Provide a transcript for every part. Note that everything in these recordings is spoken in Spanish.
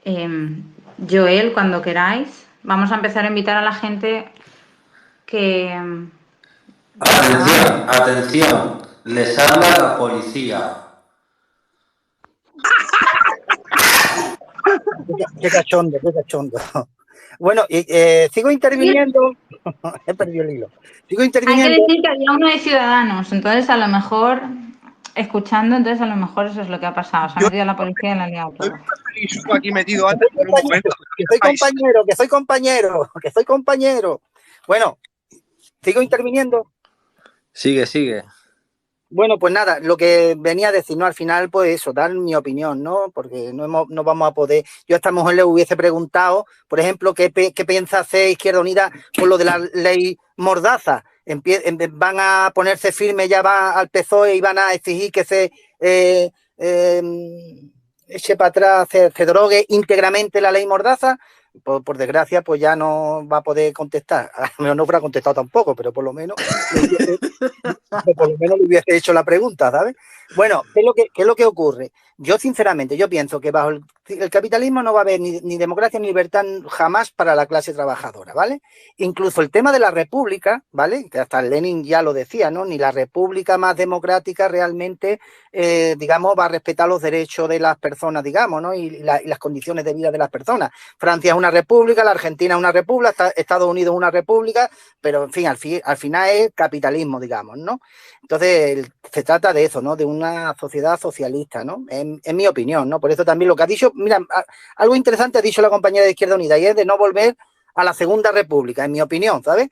Joel, cuando queráis, vamos a empezar a invitar a la gente que... Atención, atención, les habla la policía. Qué cachondo, qué cachondo. Bueno, sigo interviniendo. He perdido el hilo. Sigo Hay que interviniendo. decir que había uno de Ciudadanos, entonces a lo mejor, escuchando, entonces a lo mejor eso es lo que ha pasado. Se ha Yo metido la policía y la ha liado he todo. visto a Feliz aquí metido Que antes soy por un momento. compañero, que soy compañero, que soy compañero, que soy compañero. Bueno, sigo interviniendo. Sigue, sigue. Bueno, pues nada, lo que venía a decir, ¿no? Al final, pues eso, dar mi opinión, ¿no? Porque no vamos a poder. Yo a esta mujer le hubiese preguntado, por ejemplo, qué piensa hacer Izquierda Unida con lo de la ley Mordaza. Van a ponerse firmes, ya va al PSOE y van a exigir que se eh, eche para atrás, se drogue íntegramente la ley Mordaza. Por desgracia, pues ya no va a poder contestar. A lo mejor no habrá contestado tampoco, pero por lo menos le hubiese hecho la pregunta, ¿sabes? Bueno, ¿qué es lo que ocurre? Yo, sinceramente, yo pienso que bajo el capitalismo no va a haber ni democracia ni libertad jamás para la clase trabajadora, ¿vale? Incluso el tema de la república, ¿vale? Que hasta Lenin ya lo decía, ¿no? Ni la república más democrática realmente, digamos, va a respetar los derechos de las personas, digamos, ¿no? Y las condiciones de vida de las personas. Francia es una república, la Argentina es una república, Estados Unidos es una república, pero en fin, al final es capitalismo, digamos, ¿no? Entonces, se trata de eso, ¿no? De una sociedad socialista, ¿no? En mi opinión, ¿no? Por eso también lo que ha dicho, mira, algo interesante ha dicho la compañera de Izquierda Unida y es de no volver a la Segunda República, en mi opinión, ¿sabes?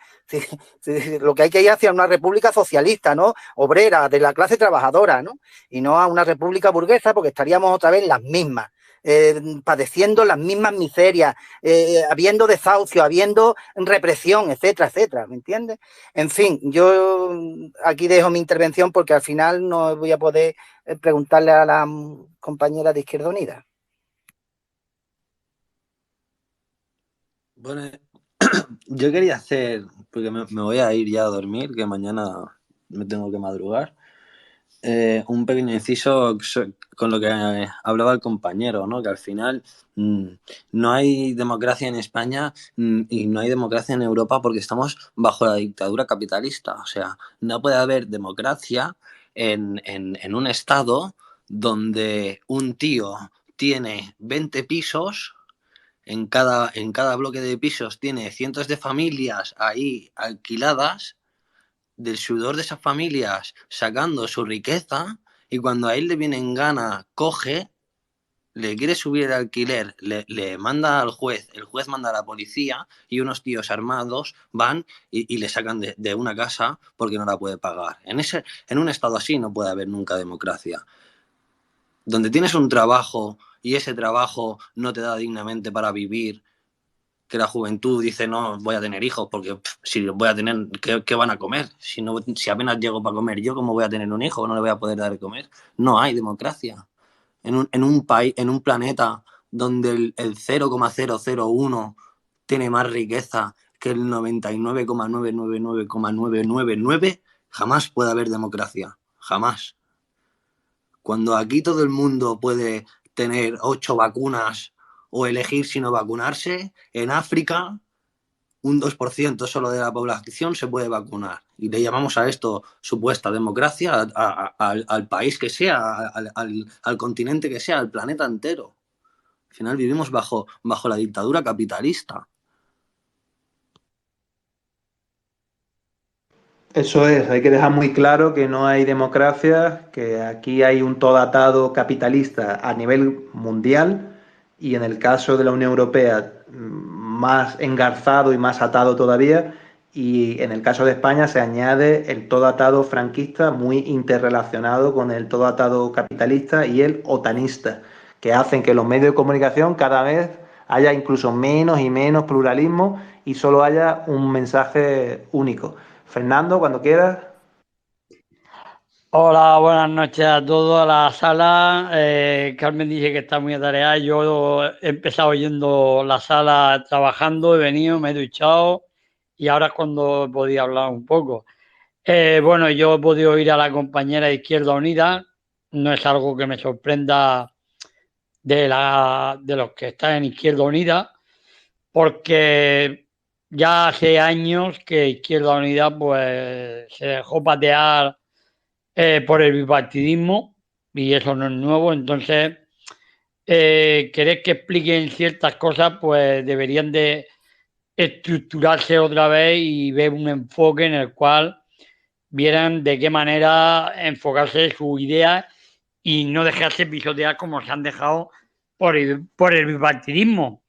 Lo que hay que ir hacia una república socialista, ¿no? Obrera, de la clase trabajadora, ¿no? Y no a una república burguesa porque estaríamos otra vez las mismas. Padeciendo las mismas miserias, habiendo desahucio, habiendo represión, etcétera, etcétera, ¿me entiendes? En fin, yo aquí dejo mi intervención porque al final no voy a poder preguntarle a la compañera de Izquierda Unida. Bueno, yo quería hacer, porque me voy a ir ya a dormir, que mañana me tengo que madrugar, un pequeño inciso con lo que hablaba el compañero, ¿no? Que al final no hay democracia en España y no hay democracia en Europa porque estamos bajo la dictadura capitalista. O sea, no puede haber democracia en un estado donde un tío tiene 20 pisos. En cada bloque de pisos tiene cientos de familias ahí alquiladas, del sudor de esas familias sacando su riqueza, y cuando a él le viene en gana, coge, le quiere subir el alquiler, le manda al juez, el juez manda a la policía y unos tíos armados van y le sacan de una casa porque no la puede pagar. En un estado así no puede haber nunca democracia. Donde tienes un trabajo y ese trabajo no te da dignamente para vivir, que la juventud dice no voy a tener hijos porque si los voy a tener, ¿qué van a comer? Si apenas llego para comer yo, ¿cómo voy a tener un hijo? No le voy a poder dar de comer. No hay democracia. En un país, en un planeta donde el 0,001 tiene más riqueza que el 99,999,999, jamás puede haber democracia. Jamás. Cuando aquí todo el mundo puede tener 8 vacunas o elegir si no vacunarse, en África un 2% solo de la población se puede vacunar. Y le llamamos a esto supuesta democracia al país que sea, al continente que sea, al planeta entero. Al final vivimos bajo la dictadura capitalista. Eso es, hay que dejar muy claro que no hay democracia, que aquí hay un todo atado capitalista a nivel mundial y en el caso de la Unión Europea más engarzado y más atado todavía, y en el caso de España se añade el todo atado franquista muy interrelacionado con el todo atado capitalista y el otanista, que hacen que los medios de comunicación cada vez haya incluso menos y menos pluralismo y solo haya un mensaje único. Fernando, cuando quieras. Hola, buenas noches a todos a la sala. Carmen dice que está muy atareada. Yo he empezado yendo la sala trabajando, he venido, me he duchado y ahora es cuando podía hablar un poco. Bueno, yo he podido ir a la compañera de Izquierda Unida. No es algo que me sorprenda de los que están en Izquierda Unida, porque ya hace años que Izquierda Unida pues se dejó patear por el bipartidismo y eso no es nuevo. Entonces, querer que expliquen ciertas cosas, pues deberían de estructurarse otra vez y ver un enfoque en el cual vieran de qué manera enfocarse su idea y no dejarse pisotear como se han dejado por el bipartidismo.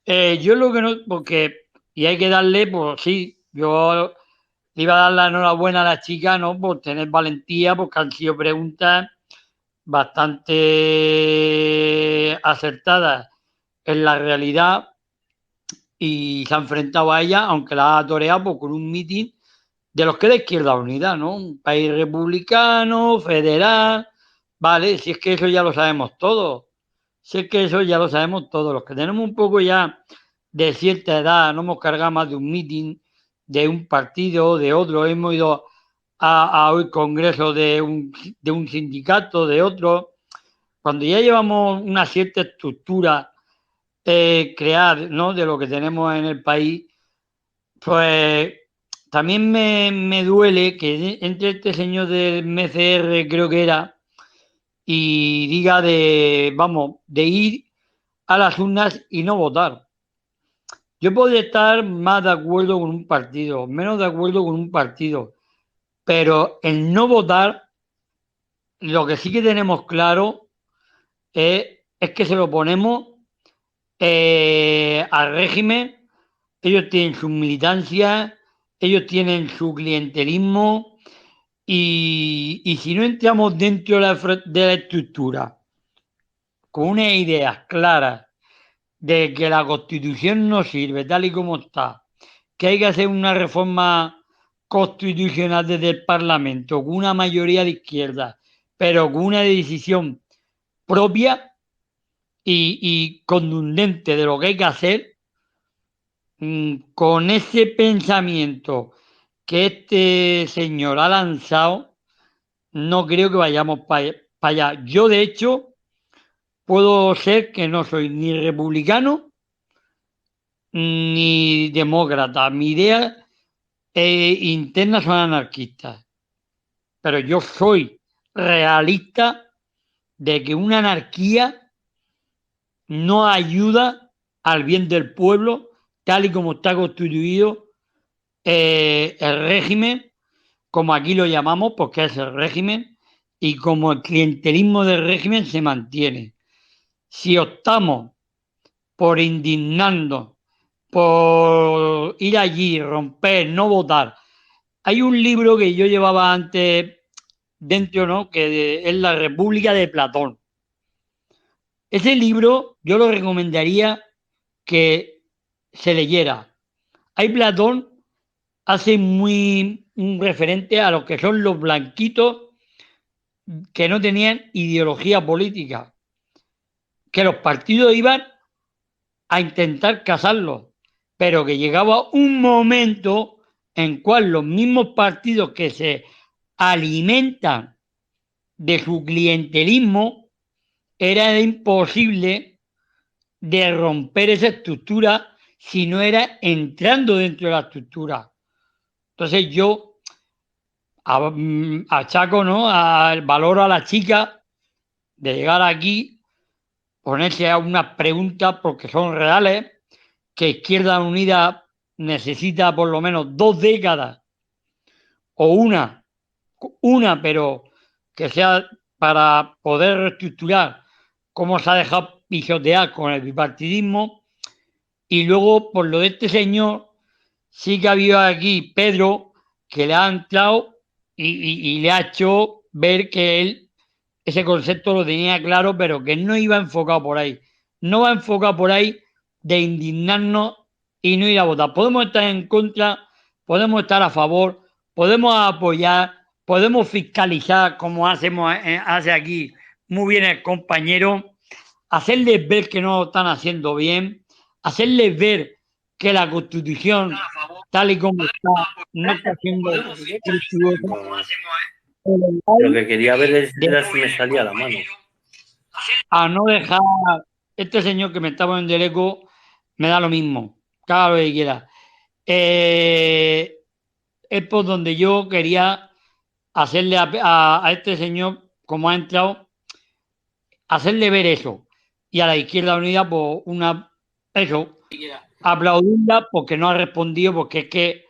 Yo lo que no, porque, y hay que darle, pues sí, yo le iba a dar la enhorabuena a la chica, ¿no? Por tener valentía, porque han sido preguntas bastante acertadas en la realidad y se ha enfrentado a ella, aunque la ha toreado pues, con un mitin de los que de Izquierda Unida, ¿no? Un país republicano, federal, vale, si es que eso ya lo sabemos todos, si es que eso ya lo sabemos todos, los que tenemos un poco ya de cierta edad, no hemos cargado más de un mitin, de un partido, de otro, hemos ido a un congreso de un sindicato, de otro, cuando ya llevamos una cierta estructura crear, ¿no? De lo que tenemos en el país, pues también me duele que entre este señor del MCR, creo que era, y diga de ir a las urnas y no votar. Yo puedo estar más de acuerdo con un partido, menos de acuerdo con un partido, pero el no votar, lo que sí que tenemos claro es que se lo ponemos al régimen. Ellos tienen su militancia, ellos tienen su clientelismo y si no entramos dentro de la estructura con unas ideas claras de que la Constitución no sirve tal y como está, que hay que hacer una reforma constitucional desde el Parlamento con una mayoría de izquierda, pero con una decisión propia y contundente de lo que hay que hacer, con ese pensamiento que este señor ha lanzado, no creo que vayamos para allá. Yo, de hecho, puedo ser que no soy ni republicano ni demócrata. Mi idea interna son anarquistas, pero yo soy realista de que una anarquía no ayuda al bien del pueblo, tal y como está constituido el régimen, como aquí lo llamamos, porque es el régimen, y como el clientelismo del régimen se mantiene. Si optamos por indignarnos, por ir allí, romper, no votar. Hay un libro que yo llevaba antes dentro, ¿no? Que es La República de Platón. Ese libro yo lo recomendaría que se leyera. Ahí Platón hace muy un referente a lo que son los blanquitos que no tenían ideología política, que los partidos iban a intentar cazarlos, pero que llegaba un momento en cual los mismos partidos que se alimentan de su clientelismo, era imposible de romper esa estructura si no era entrando dentro de la estructura. Entonces yo achaco, ¿no?, al valor a la chica de llegar aquí, ponerse a unas preguntas porque son reales, que Izquierda Unida necesita por lo menos 2 décadas o una, pero que sea para poder reestructurar cómo se ha dejado pisotear con el bipartidismo. Y luego, por lo de este señor, sí que ha habido aquí Pedro, que le ha entrado y le ha hecho ver que él ese concepto lo tenía claro, pero que no iba enfocado por ahí. No va enfocado por ahí de indignarnos y no ir a votar. Podemos estar en contra, podemos estar a favor, podemos apoyar, podemos fiscalizar, como hace aquí muy bien el compañero, hacerles ver que no lo están haciendo bien, hacerles ver que la Constitución, tal y como está, no está siendo Lo que quería ver era si me salía la mano. a no dejar este señor que me está poniendo el eco, me da lo mismo, que haga lo que quiera. Es por donde yo quería hacerle a este señor, como ha entrado, hacerle ver eso. Y a la Izquierda Unida, pues eso, aplaudirla porque no ha respondido, porque es que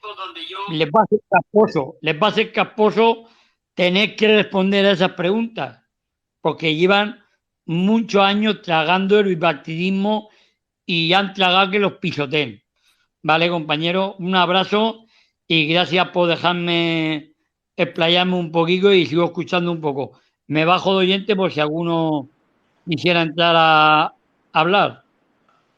les va a ser casposo tener que responder a esas preguntas, porque llevan muchos años tragando el bipartidismo y han tragado que los pisoteen. Vale, compañero, un abrazo y gracias por dejarme explayarme un poquito y sigo escuchando un poco. Me bajo de oyente por si alguno quisiera entrar a hablar.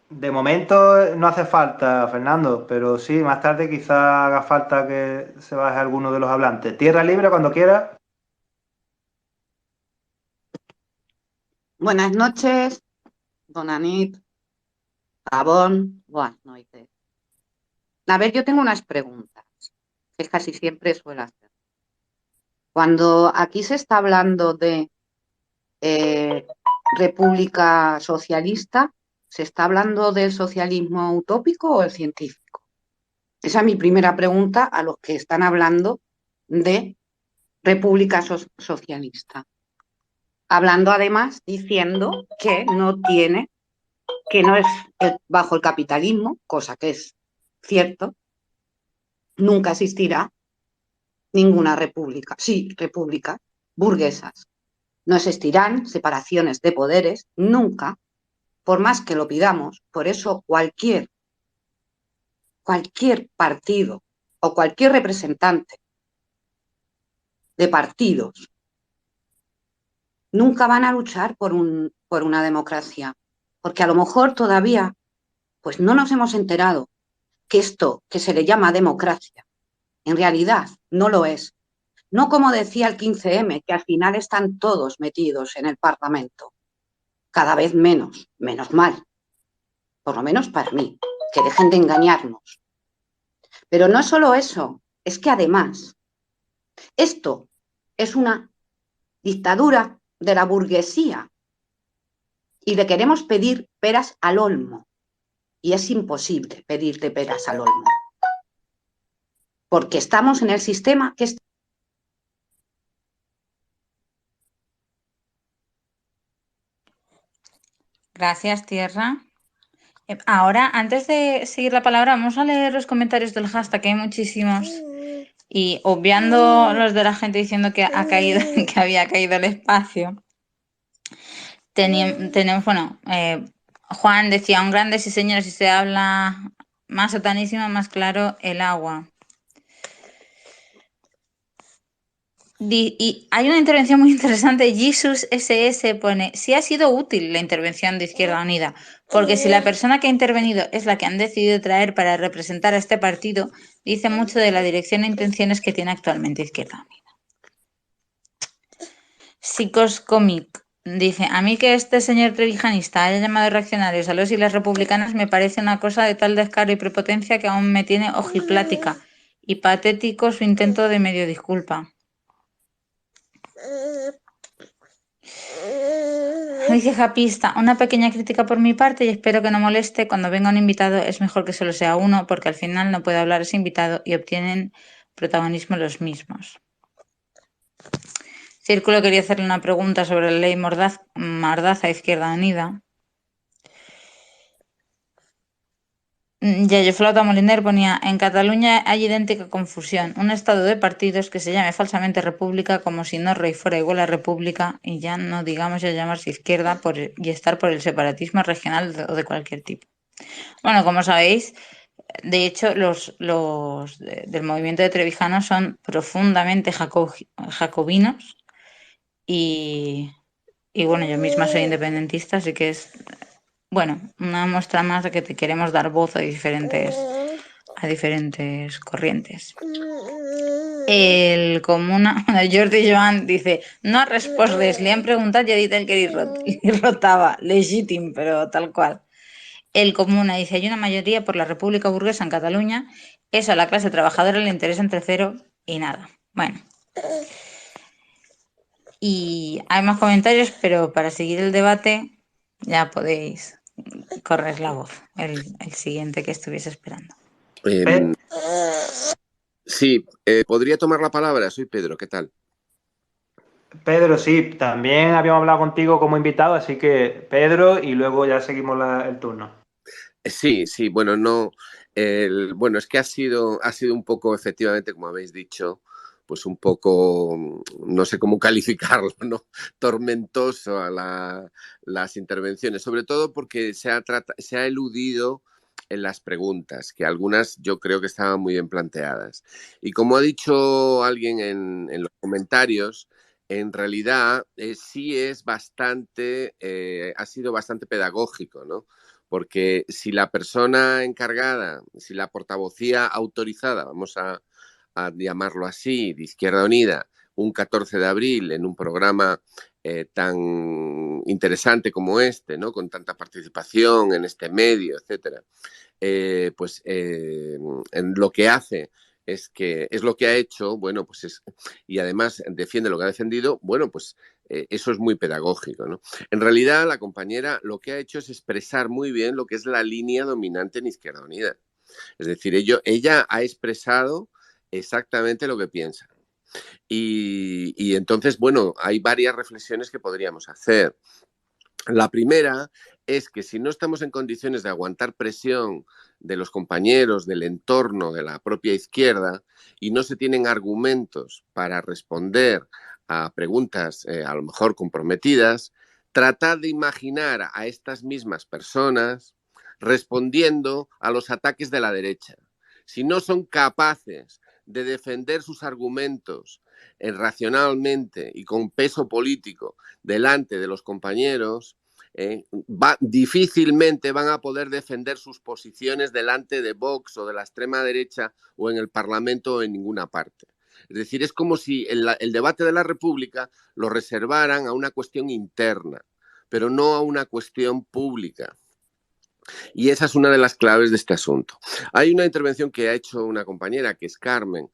De momento no hace falta, Fernando, pero sí, más tarde quizá haga falta que se baje alguno de los hablantes. Tierra libre cuando quiera. Buenas noches, bona nit, Gabón, buenas noches. A ver, yo tengo unas preguntas, que casi siempre suelo hacer. Cuando aquí se está hablando de República Socialista, ¿se está hablando del socialismo utópico o el científico? Esa es mi primera pregunta a los que están hablando de República Socialista. Hablando además diciendo que no es bajo el capitalismo, cosa que es cierto, nunca existirá ninguna república. Sí, repúblicas burguesas. No existirán separaciones de poderes, nunca, por más que lo pidamos. Por eso cualquier partido o cualquier representante de partidos nunca van a luchar por una democracia, porque a lo mejor todavía pues no nos hemos enterado que esto que se le llama democracia en realidad no lo es. No como decía el 15M, que al final están todos metidos en el Parlamento. Cada vez menos mal. Por lo menos para mí. Que dejen de engañarnos. Pero no es solo eso, es que además esto es una dictadura de la burguesía y le queremos pedir peras al olmo. Y es imposible pedirte peras al olmo. Porque estamos en el sistema que es. Gracias, Tierra. Ahora, antes de seguir la palabra, vamos a leer los comentarios del hashtag, que hay muchísimos. Y obviando los de la gente diciendo que que había caído el espacio. Tenemos, bueno, Juan decía, un grande, sí señor, si se habla más satanísimo, más claro el agua. Y hay una intervención muy interesante. Jesus SS pone, sí ha sido útil la intervención de Izquierda Unida, porque si la persona que ha intervenido es la que han decidido traer para representar a este partido, dice mucho de la dirección e intenciones que tiene actualmente Izquierda Unida. Psicoscomic dice, a mí que este señor trevijanista haya llamado reaccionarios a los y las republicanas me parece una cosa de tal descaro y prepotencia que aún me tiene ojiplática y patético su intento de medio disculpa. Dice Japista, una pequeña crítica por mi parte y espero que no moleste. Cuando venga un invitado es mejor que solo sea uno porque al final no puede hablar ese invitado y obtienen protagonismo los mismos. Círculo quería hacerle una pregunta sobre la ley Mordaza Izquierda Unida. Yayo Flauta Moliner ponía, en Cataluña hay idéntica confusión, un estado de partidos que se llame falsamente república como si no rey fuera igual a república y ya no digamos ya llamarse izquierda y estar por el separatismo regional o de cualquier tipo. Bueno, como sabéis, de hecho los del movimiento de Trevijano son profundamente jacobinos y bueno, yo misma soy independentista, así que es... Bueno, una muestra más de que te queremos dar voz a diferentes corrientes. El comuna, Jordi Joan dice, no respondes, li han preguntat i ha dit ell que li rotava, legítim, pero tal cual. El comuna dice, hay una mayoría por la República Burguesa en Cataluña, eso a la clase trabajadora le interesa entre cero y nada. Bueno. Y hay más comentarios, pero para seguir el debate ya podéis correr la voz, el siguiente que estuviese esperando. Sí, podría tomar la palabra. Soy Pedro, ¿qué tal? Pedro, sí, también habíamos hablado contigo como invitado, así que Pedro y luego ya seguimos el turno. Sí, bueno, no, bueno, es que ha sido un poco, efectivamente, como habéis dicho, pues un poco, no sé cómo calificarlo, ¿no? Tormentoso a las intervenciones, sobre todo porque se ha eludido en las preguntas, que algunas yo creo que estaban muy bien planteadas. Y como ha dicho alguien en los comentarios, en realidad sí es bastante, ha sido bastante pedagógico, ¿no? Porque si la persona encargada, si la portavocía autorizada, vamos a llamarlo así, de Izquierda Unida, un 14 de abril en un programa tan interesante como este, ¿no? Con tanta participación en este medio, etcétera, pues en lo que hace es lo que ha hecho, bueno, pues y además defiende lo que ha defendido, bueno, pues eso es muy pedagógico, ¿no? En realidad, la compañera lo que ha hecho es expresar muy bien lo que es la línea dominante en Izquierda Unida. Es decir, ella ha expresado exactamente lo que piensa. Y entonces, bueno, hay varias reflexiones que podríamos hacer. La primera es que si no estamos en condiciones de aguantar presión de los compañeros, del entorno, de la propia izquierda, y no se tienen argumentos para responder a preguntas a lo mejor comprometidas, tratar de imaginar a estas mismas personas respondiendo a los ataques de la derecha. Si no son capaces de defender sus argumentos racionalmente y con peso político delante de los compañeros, difícilmente van a poder defender sus posiciones delante de Vox o de la extrema derecha o en el Parlamento o en ninguna parte. Es decir, es como si el debate de la República lo reservaran a una cuestión interna, pero no a una cuestión pública. Y esa es una de las claves de este asunto. Hay una intervención que ha hecho una compañera, que es Carmen,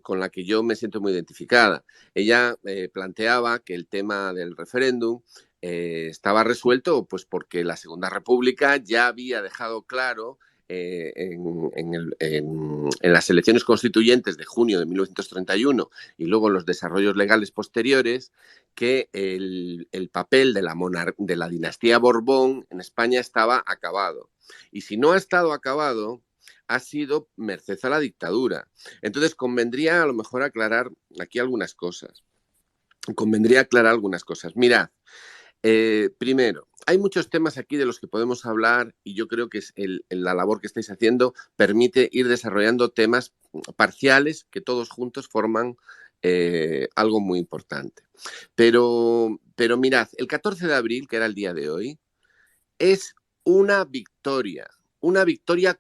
con la que yo me siento muy identificada. Ella planteaba que el tema del referéndum estaba resuelto pues porque la Segunda República ya había dejado claro en las elecciones constituyentes de junio de 1931 y luego en los desarrollos legales posteriores que el papel de la dinastía Borbón en España estaba acabado. Y si no ha estado acabado, ha sido merced a la dictadura. Entonces, convendría a lo mejor aclarar aquí algunas cosas. Mirad, primero, hay muchos temas aquí de los que podemos hablar y yo creo que la labor que estáis haciendo permite ir desarrollando temas parciales que todos juntos forman algo muy importante. Pero mirad, el 14 de abril, que era el día de hoy, es una victoria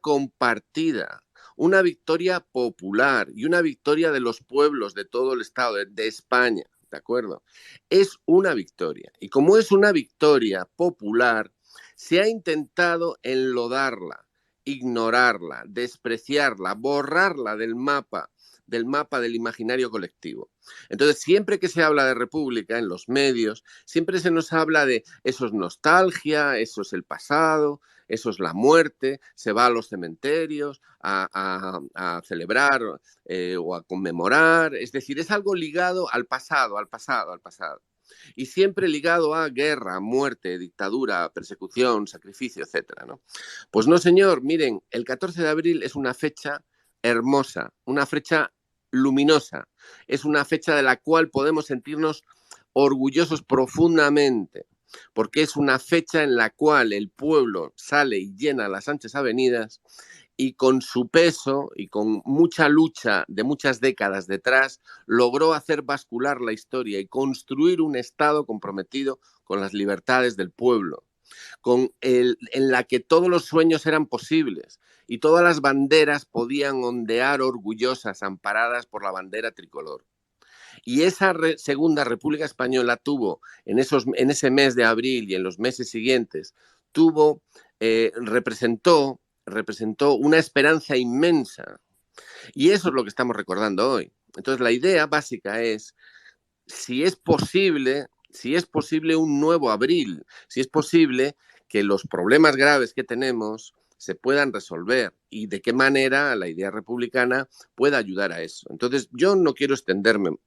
compartida, una victoria popular y una victoria de los pueblos de todo el Estado, de España, ¿de acuerdo? Es una victoria. Y como es una victoria popular, se ha intentado enlodarla, ignorarla, despreciarla, borrarla del mapa del imaginario colectivo. Entonces, siempre que se habla de república en los medios, siempre se nos habla de eso es nostalgia, eso es el pasado, eso es la muerte, se va a los cementerios a celebrar o a conmemorar, es decir, es algo ligado al pasado. Y siempre ligado a guerra, muerte, dictadura, persecución, sacrificio, etcétera, ¿no? Pues no, señor, miren, el 14 de abril es una fecha hermosa, una fecha luminosa, es una fecha de la cual podemos sentirnos orgullosos profundamente, porque es una fecha en la cual el pueblo sale y llena las anchas avenidas y con su peso y con mucha lucha de muchas décadas detrás, logró hacer bascular la historia y construir un Estado comprometido con las libertades del pueblo, en la que todos los sueños eran posibles y todas las banderas podían ondear orgullosas, amparadas por la bandera tricolor. Y esa Segunda República Española tuvo, en ese mes de abril y en los meses siguientes, representó una esperanza inmensa. Y eso es lo que estamos recordando hoy. Entonces, la idea básica es si es posible un nuevo abril, si es posible que los problemas graves que tenemos se puedan resolver y de qué manera la idea republicana pueda ayudar a eso. Entonces, yo no quiero extenderme,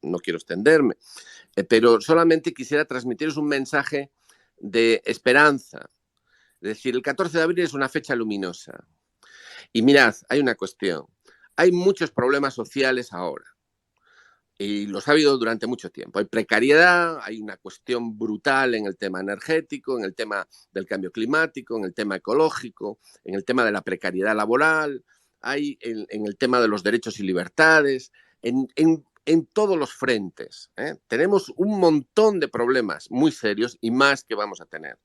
pero solamente quisiera transmitiros un mensaje de esperanza. Es decir, el 14 de abril es una fecha luminosa. Y mirad, hay una cuestión. Hay muchos problemas sociales ahora. Y los ha habido durante mucho tiempo. Hay precariedad, hay una cuestión brutal en el tema energético, en el tema del cambio climático, en el tema ecológico, en el tema de la precariedad laboral, hay en el tema de los derechos y libertades, en todos los frentes. Tenemos un montón de problemas muy serios y más que vamos a tener.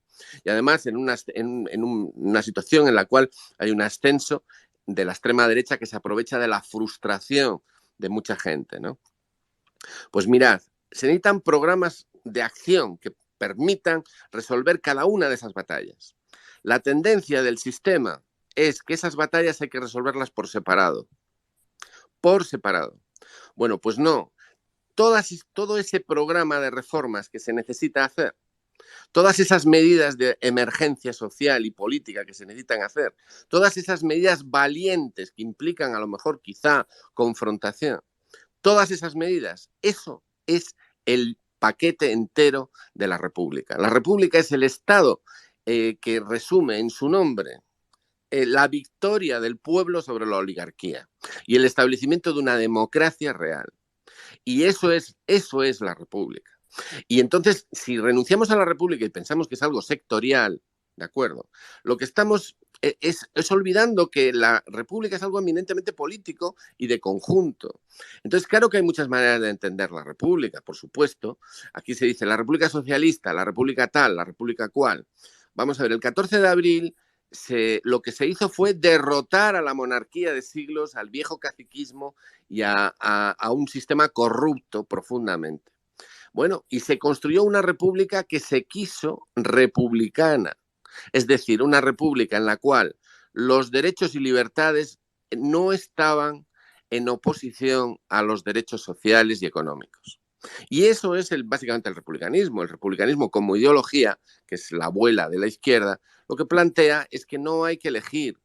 Y además en una situación en la cual hay un ascenso de la extrema derecha que se aprovecha de la frustración de mucha gente, ¿no? Pues mirad, se necesitan programas de acción que permitan resolver cada una de esas batallas. La tendencia del sistema es que esas batallas hay que resolverlas por separado. Por separado. Bueno, pues no. Todo ese programa de reformas que se necesita hacer, todas esas medidas de emergencia social y política que se necesitan hacer, todas esas medidas valientes que implican a lo mejor quizá confrontación, todas esas medidas, eso es el paquete entero de la República. La República es el Estado que resume en su nombre la victoria del pueblo sobre la oligarquía y el establecimiento de una democracia real. Y eso es la República. Y entonces, si renunciamos a la República y pensamos que es algo sectorial, ¿de acuerdo? Lo que estamos es olvidando que la República es algo eminentemente político y de conjunto. Entonces, claro que hay muchas maneras de entender la República, por supuesto. Aquí se dice la República socialista, la República tal, la República cual. Vamos a ver, el 14 de abril lo que se hizo fue derrotar a la monarquía de siglos, al viejo caciquismo y a un sistema corrupto profundamente. Bueno, y se construyó una república que se quiso republicana. Es decir, una república en la cual los derechos y libertades no estaban en oposición a los derechos sociales y económicos. Y eso es básicamente el republicanismo. El republicanismo como ideología, que es la abuela de la izquierda, lo que plantea es que no hay que elegir,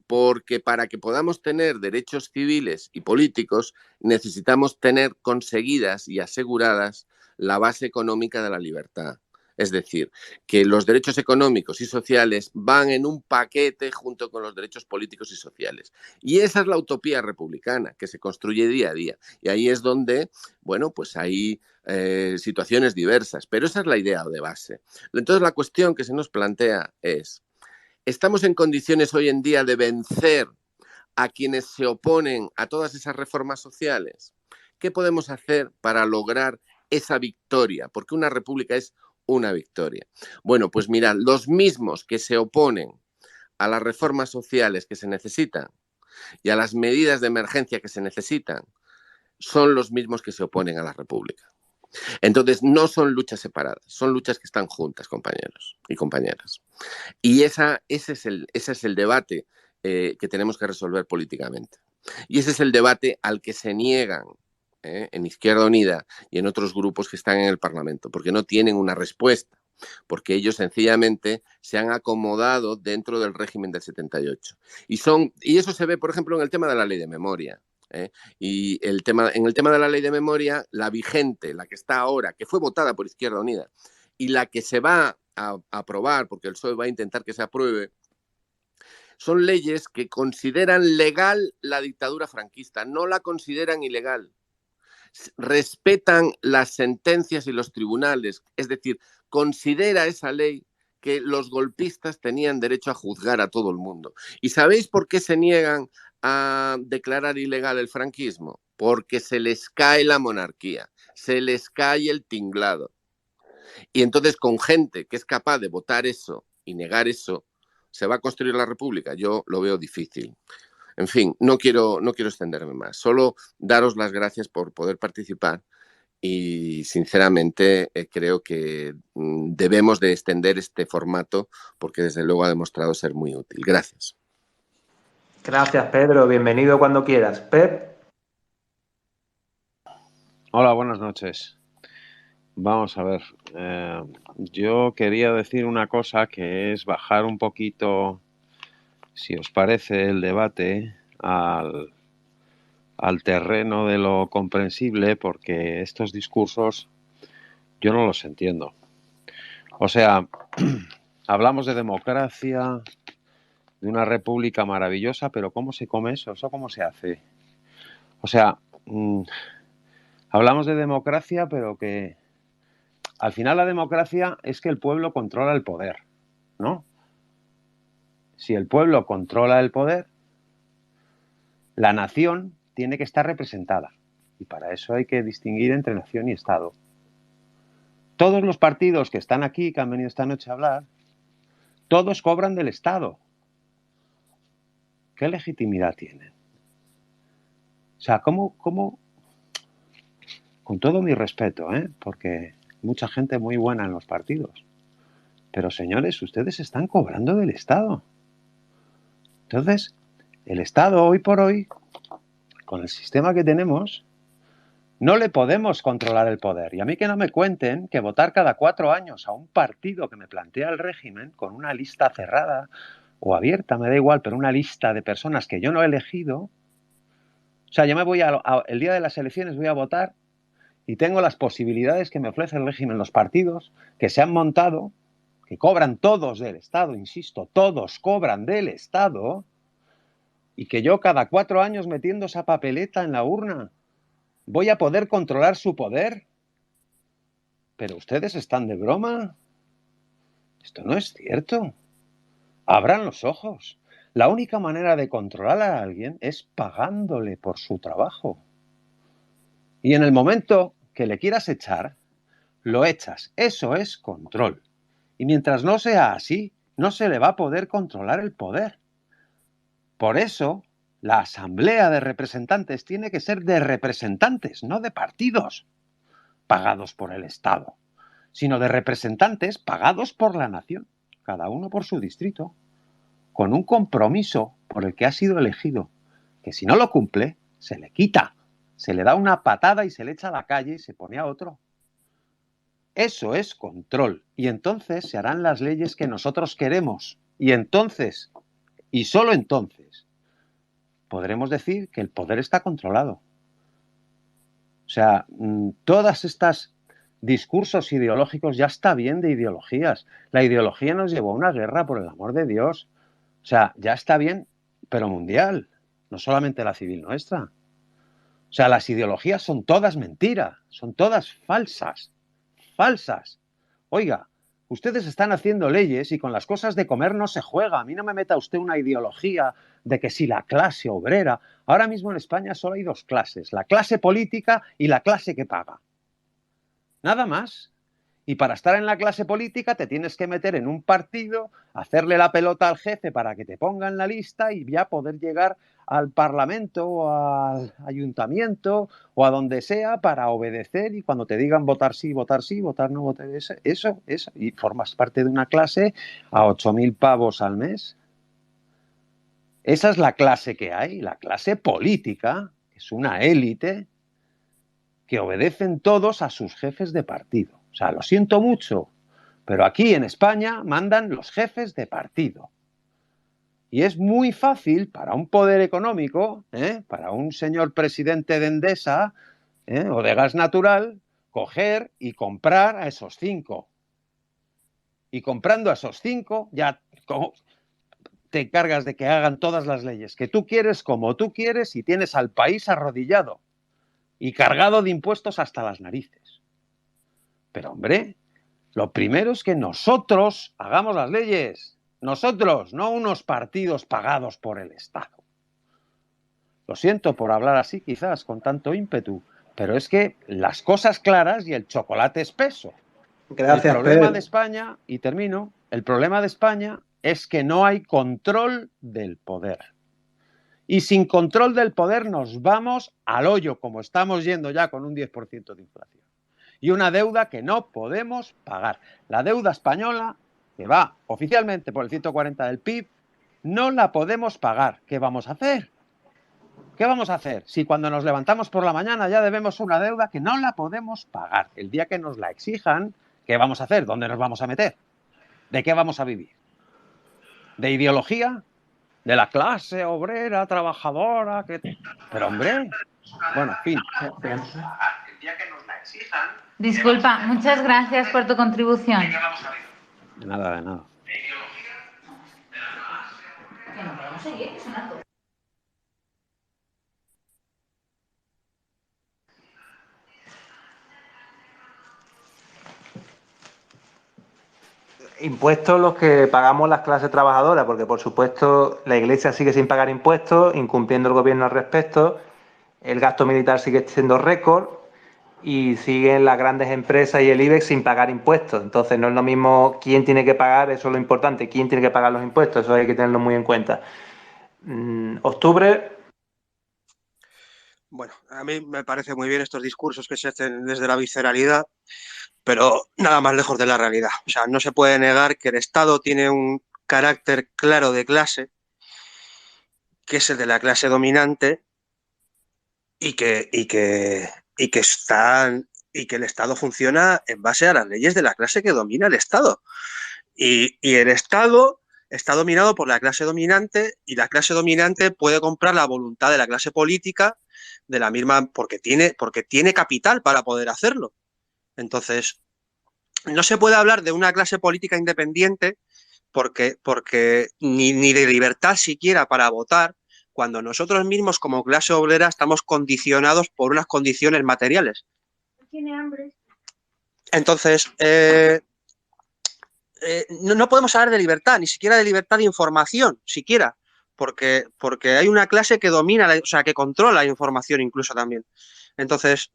porque para que podamos tener derechos civiles y políticos necesitamos tener conseguidas y aseguradas la base económica de la libertad. Es decir, que los derechos económicos y sociales van en un paquete junto con los derechos políticos y sociales. Y esa es la utopía republicana que se construye día a día. Y ahí es donde, bueno, pues hay situaciones diversas, pero esa es la idea de base. Entonces la cuestión que se nos plantea es, ¿estamos en condiciones hoy en día de vencer a quienes se oponen a todas esas reformas sociales? ¿Qué podemos hacer para lograr esa victoria? Porque una república es una victoria. Bueno, pues mirad, los mismos que se oponen a las reformas sociales que se necesitan y a las medidas de emergencia que se necesitan son los mismos que se oponen a la república. Entonces, no son luchas separadas, son luchas que están juntas, compañeros y compañeras. Y ese es el debate que tenemos que resolver políticamente. Y ese es el debate al que se niegan en Izquierda Unida y en otros grupos que están en el Parlamento, porque no tienen una respuesta, porque ellos sencillamente se han acomodado dentro del régimen del 78. Y eso se ve, por ejemplo, en el tema de la ley de memoria. Y en el tema de la ley de memoria, la vigente, la que está ahora, que fue votada por Izquierda Unida, y la que se va a aprobar, porque el PSOE va a intentar que se apruebe, son leyes que consideran legal la dictadura franquista, no la consideran ilegal. Respetan las sentencias y los tribunales, es decir, considera esa ley que los golpistas tenían derecho a juzgar a todo el mundo. ¿Y sabéis por qué se niegan a declarar ilegal el franquismo? Porque se les cae la monarquía, se les cae el tinglado. Y entonces con gente que es capaz de votar eso y negar eso, ¿se va a construir la república? Yo lo veo difícil. En fin, no quiero extenderme más, solo daros las gracias por poder participar y sinceramente creo que debemos de extender este formato porque desde luego ha demostrado ser muy útil. Gracias. Gracias, Pedro. Bienvenido cuando quieras. Pep. Hola, buenas noches. Vamos a ver, yo quería decir una cosa que es bajar un poquito, si os parece, el debate al terreno de lo comprensible, porque estos discursos yo no los entiendo. O sea, hablamos de democracia, de una república maravillosa, pero ¿cómo se come eso? ¿Eso cómo se hace? O sea, hablamos de democracia, pero que al final la democracia es que el pueblo controla el poder, ¿no? Si el pueblo controla el poder, la nación tiene que estar representada. Y para eso hay que distinguir entre nación y Estado. Todos los partidos que están aquí, que han venido esta noche a hablar, todos cobran del Estado. ¿Qué legitimidad tienen? O sea, ¿cómo? Con todo mi respeto, porque mucha gente muy buena en los partidos. Pero, señores, ustedes están cobrando del Estado. Entonces, el Estado, hoy por hoy, con el sistema que tenemos, no le podemos controlar el poder. Y a mí que no me cuenten que votar cada 4 años a un partido que me plantea el régimen con una lista cerrada o abierta, me da igual, pero una lista de personas que yo no he elegido. O sea, yo me voy el día de las elecciones voy a votar y tengo las posibilidades que me ofrece el régimen, los partidos que se han montado, que cobran todos del Estado, insisto, todos cobran del Estado, y que yo cada 4 años metiendo esa papeleta en la urna voy a poder controlar su poder. ¿Pero ustedes están de broma? Esto no es cierto. Abran los ojos. La única manera de controlar a alguien es pagándole por su trabajo. Y en el momento que le quieras echar, lo echas. Eso es control. Y mientras no sea así, no se le va a poder controlar el poder. Por eso, la Asamblea de Representantes tiene que ser de representantes, no de partidos pagados por el Estado, sino de representantes pagados por la nación, cada uno por su distrito, con un compromiso por el que ha sido elegido, que si no lo cumple, se le quita, se le da una patada y se le echa a la calle y se pone a otro. Eso es control. Y entonces se harán las leyes que nosotros queremos. Y entonces, y solo entonces, podremos decir que el poder está controlado. O sea, todas estas discursos ideológicos, ya está bien de ideologías. La ideología nos llevó a una guerra, por el amor de Dios. O sea, ya está bien, pero mundial, no solamente la civil nuestra. O sea, las ideologías son todas mentiras, son todas falsas. Falsas. Oiga, ustedes están haciendo leyes y con las cosas de comer no se juega. A mí no me meta usted una ideología de que si la clase obrera. Ahora mismo en España solo hay 2 clases, la clase política y la clase que paga. Nada más. Y para estar en la clase política te tienes que meter en un partido, hacerle la pelota al jefe para que te ponga en la lista y ya poder llegar al Parlamento o al Ayuntamiento o a donde sea para obedecer, y cuando te digan votar sí, votar no, votar eso, y formas parte de una clase a 8.000 pavos al mes. Esa es la clase que hay, la clase política, que es una élite que obedecen todos a sus jefes de partido. O sea, lo siento mucho, pero aquí en España mandan los jefes de partido. Y es muy fácil para un poder económico, para un señor presidente de Endesa o de Gas Natural, coger y comprar a esos 5. Y comprando a esos 5, ya te encargas de que hagan todas las leyes que tú quieres, como tú quieres, y tienes al país arrodillado y cargado de impuestos hasta las narices. Pero, hombre, lo primero es que nosotros hagamos las leyes. Nosotros, no unos partidos pagados por el Estado. Lo siento por hablar así, quizás, con tanto ímpetu, pero es que las cosas claras y el chocolate espeso. Gracias, el problema Pedro. de España, y termino, el problema de España es que no hay control del poder. Y sin control del poder nos vamos al hoyo, como estamos yendo ya con un 10% de inflación. Y una deuda que no podemos pagar. La deuda española, que va oficialmente por el 140 del PIB, no la podemos pagar. ¿Qué vamos a hacer? ¿Qué vamos a hacer si cuando nos levantamos por la mañana ya debemos una deuda que no la podemos pagar? El día que nos la exijan, ¿qué vamos a hacer? ¿Dónde nos vamos a meter? ¿De qué vamos a vivir? ¿De ideología? ¿De la clase obrera, trabajadora? Pero hombre, bueno, en fin. El día que nos la exijan. Disculpa, muchas gracias por tu contribución. De nada, de nada. Impuestos los que pagamos las clases trabajadoras, porque por supuesto la Iglesia sigue sin pagar impuestos, incumpliendo el gobierno al respecto, el gasto militar sigue siendo récord y siguen las grandes empresas y el IBEX sin pagar impuestos. Entonces no es lo mismo quién tiene que pagar, eso es lo importante, quién tiene que pagar los impuestos, eso hay que tenerlo muy en cuenta. Octubre. Bueno, a mí me parece muy bien estos discursos que se hacen desde la visceralidad, pero nada más lejos de la realidad. O sea, no se puede negar que el Estado tiene un carácter claro de clase, que es el de la clase dominante, y que el Estado funciona en base a las leyes de la clase que domina el Estado. Y el Estado está dominado por la clase dominante, y la clase dominante puede comprar la voluntad de la clase política de la misma, porque tiene capital para poder hacerlo. Entonces, no se puede hablar de una clase política independiente porque ni de libertad siquiera para votar, cuando nosotros mismos como clase obrera estamos condicionados por unas condiciones materiales. Tiene hambre. Entonces, no podemos hablar de libertad, ni siquiera de libertad de información, siquiera, porque hay una clase que domina, o sea, que controla la información incluso también. Entonces,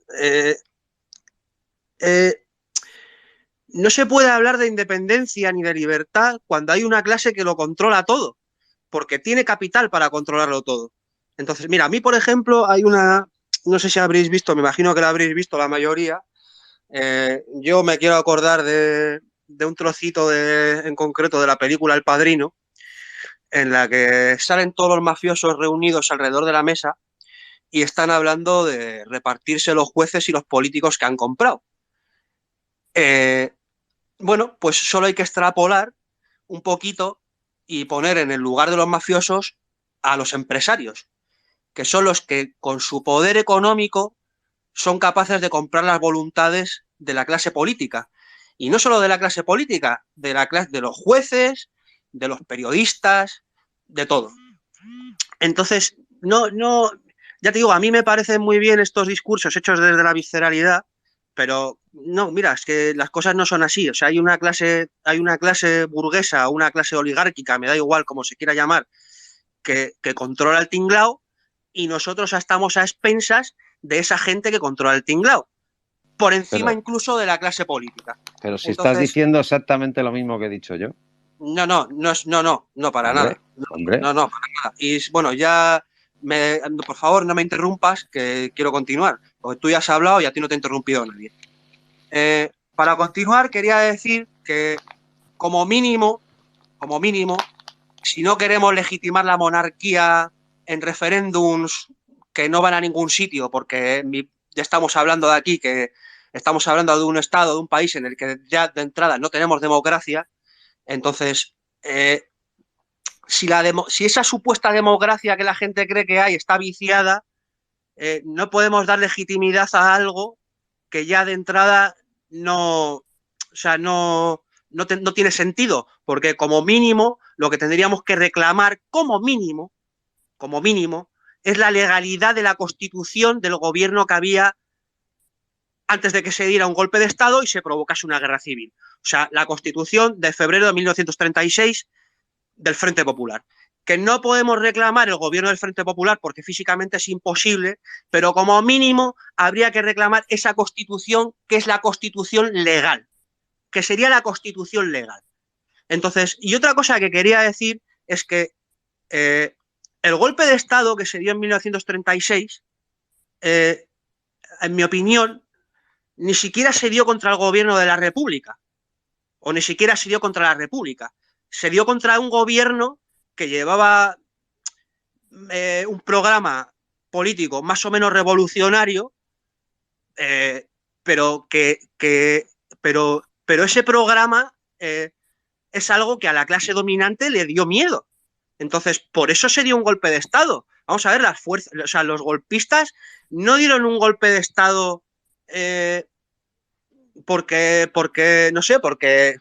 no se puede hablar de independencia ni de libertad cuando hay una clase que lo controla todo, porque tiene capital para controlarlo todo. Entonces, mira, a mí, por ejemplo, hay una, no sé si habréis visto, me imagino que la habréis visto la mayoría, yo me quiero acordar de un trocito en concreto de la película El Padrino, en la que salen todos los mafiosos reunidos alrededor de la mesa y están hablando de repartirse los jueces y los políticos que han comprado. Bueno, pues solo hay que extrapolar un poquito y poner en el lugar de los mafiosos a los empresarios, que son los que con su poder económico son capaces de comprar las voluntades de la clase política. Y no solo de la clase política, de los jueces, de los periodistas, de todo. Entonces, ya te digo, a mí me parecen muy bien estos discursos hechos desde la visceralidad, pero no, mira, es que las cosas no son así. O sea, hay una clase burguesa, una clase oligárquica, me da igual cómo se quiera llamar, que controla el tinglao, y nosotros estamos a expensas de esa gente que controla el tinglao, por encima incluso de la clase política. Pero si estás diciendo exactamente lo mismo que he dicho yo. No, para nada. Hombre. No, para nada. Y bueno, ya, por favor, no me interrumpas, que quiero continuar, porque tú ya has hablado y a ti no te ha interrumpido nadie. Para continuar, quería decir que como mínimo, si no queremos legitimar la monarquía en referéndums que no van a ningún sitio, porque ya estamos hablando de aquí, que estamos hablando de un estado, de un país en el que ya de entrada no tenemos democracia, entonces, si esa supuesta democracia que la gente cree que hay está viciada, no podemos dar legitimidad a algo que ya de entrada no tiene sentido, porque como mínimo lo que tendríamos que reclamar como mínimo, es la legalidad de la constitución del gobierno que había antes de que se diera un golpe de Estado y se provocase una guerra civil. O sea, la Constitución de febrero de 1936 del Frente Popular. Que no podemos reclamar el gobierno del Frente Popular porque físicamente es imposible, pero como mínimo habría que reclamar esa Constitución, que es la Constitución legal, que sería la Constitución legal. Entonces, y otra cosa que quería decir es que el golpe de Estado que se dio en 1936, en mi opinión, ni siquiera se dio contra el gobierno de la República, o ni siquiera se dio contra la República. Se dio contra un gobierno que llevaba un programa político más o menos revolucionario, pero ese programa es algo que a la clase dominante le dio miedo. Entonces, por eso se dio un golpe de Estado. Vamos a ver, las fuerzas, o sea, los golpistas no dieron un golpe de Estado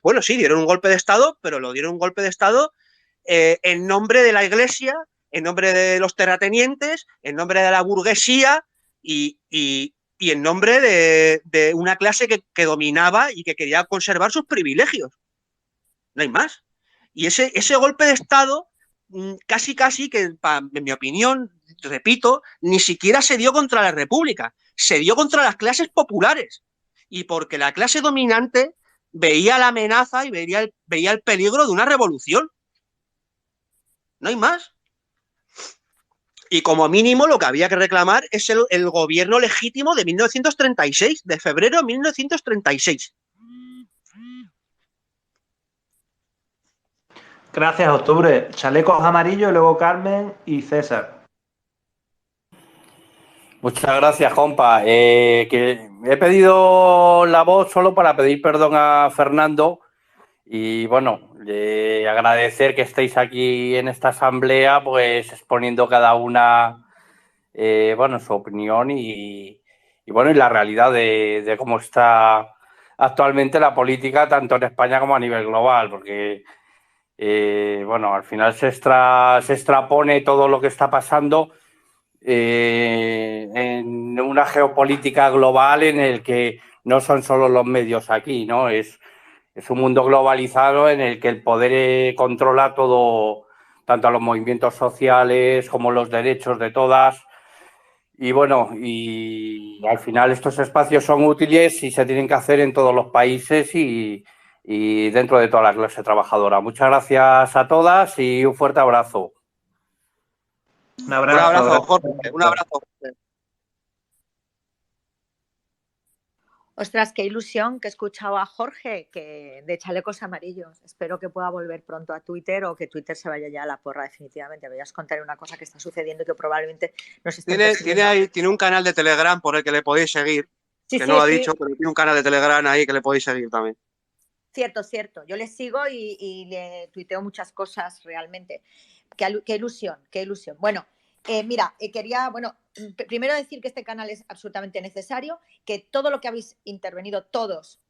bueno, sí, dieron un golpe de Estado, pero lo dieron un golpe de Estado en nombre de la Iglesia, en nombre de los terratenientes, en nombre de la burguesía y en nombre de una clase que dominaba y que quería conservar sus privilegios. No hay más. Y ese golpe de Estado, casi que, en mi opinión, repito, ni siquiera se dio contra la República, se dio contra las clases populares. Y porque la clase dominante veía la amenaza y veía el peligro de una revolución. No hay más. Y como mínimo lo que había que reclamar es el gobierno legítimo de 1936, de febrero de 1936. Gracias, Octubre. Chalecos amarillos, luego Carmen y César. Muchas gracias, compa. Que he pedido la voz solo para pedir perdón a Fernando y, bueno, agradecer que estéis aquí en esta asamblea, pues exponiendo cada una, bueno, su opinión y bueno, y la realidad de cómo está actualmente la política, tanto en España como a nivel global, porque, bueno, al final se extrapone todo lo que está pasando en una geopolítica global en el que no son solo los medios aquí, ¿no? Es un mundo globalizado en el que el poder controla todo, tanto a los movimientos sociales como los derechos de todas. Y bueno, y al final estos espacios son útiles y se tienen que hacer en todos los países y dentro de toda la clase trabajadora. Muchas gracias a todas y un fuerte abrazo. Un abrazo, Jorge. Un abrazo. Ostras, qué ilusión que he escuchado a Jorge de Chalecos Amarillos. Espero que pueda volver pronto a Twitter o que Twitter se vaya ya a la porra definitivamente. Voy a os contar una cosa que está sucediendo y que probablemente nos está tiene un canal de Telegram por el que le podéis seguir. Sí, que no lo ha dicho, pero tiene un canal de Telegram ahí que le podéis seguir también. Cierto. Yo le sigo y le tuiteo muchas cosas realmente. Qué ilusión. Bueno, mira, quería, primero decir que este canal es absolutamente necesario, que todo lo que habéis intervenido, todos,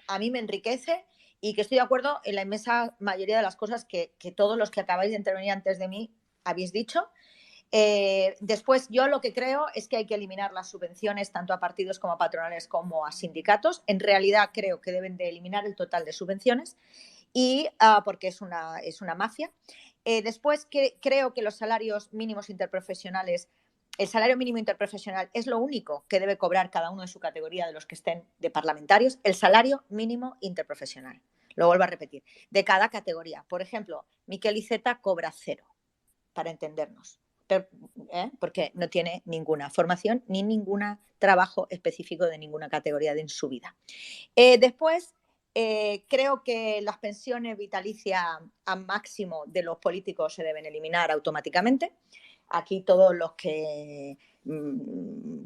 a mí me enriquece y que estoy de acuerdo en la inmensa mayoría de las cosas que todos los que acabáis de intervenir antes de mí habéis dicho. Después, yo lo que creo es que hay que eliminar las subvenciones tanto a partidos como a patronales como a sindicatos. En realidad creo que deben de eliminar el total de subvenciones y porque es una mafia. Después, creo que los salarios mínimos interprofesionales, el salario mínimo interprofesional es lo único que debe cobrar cada uno de su categoría de los que estén de parlamentarios, el salario mínimo interprofesional. Lo vuelvo a repetir, de cada categoría. Por ejemplo, Miquel Iceta cobra 0, para entendernos, porque no tiene ninguna formación ni ningún trabajo específico de ninguna categoría en su vida. Después, creo que las pensiones vitalicias al máximo de los políticos se deben eliminar automáticamente. Aquí todos los que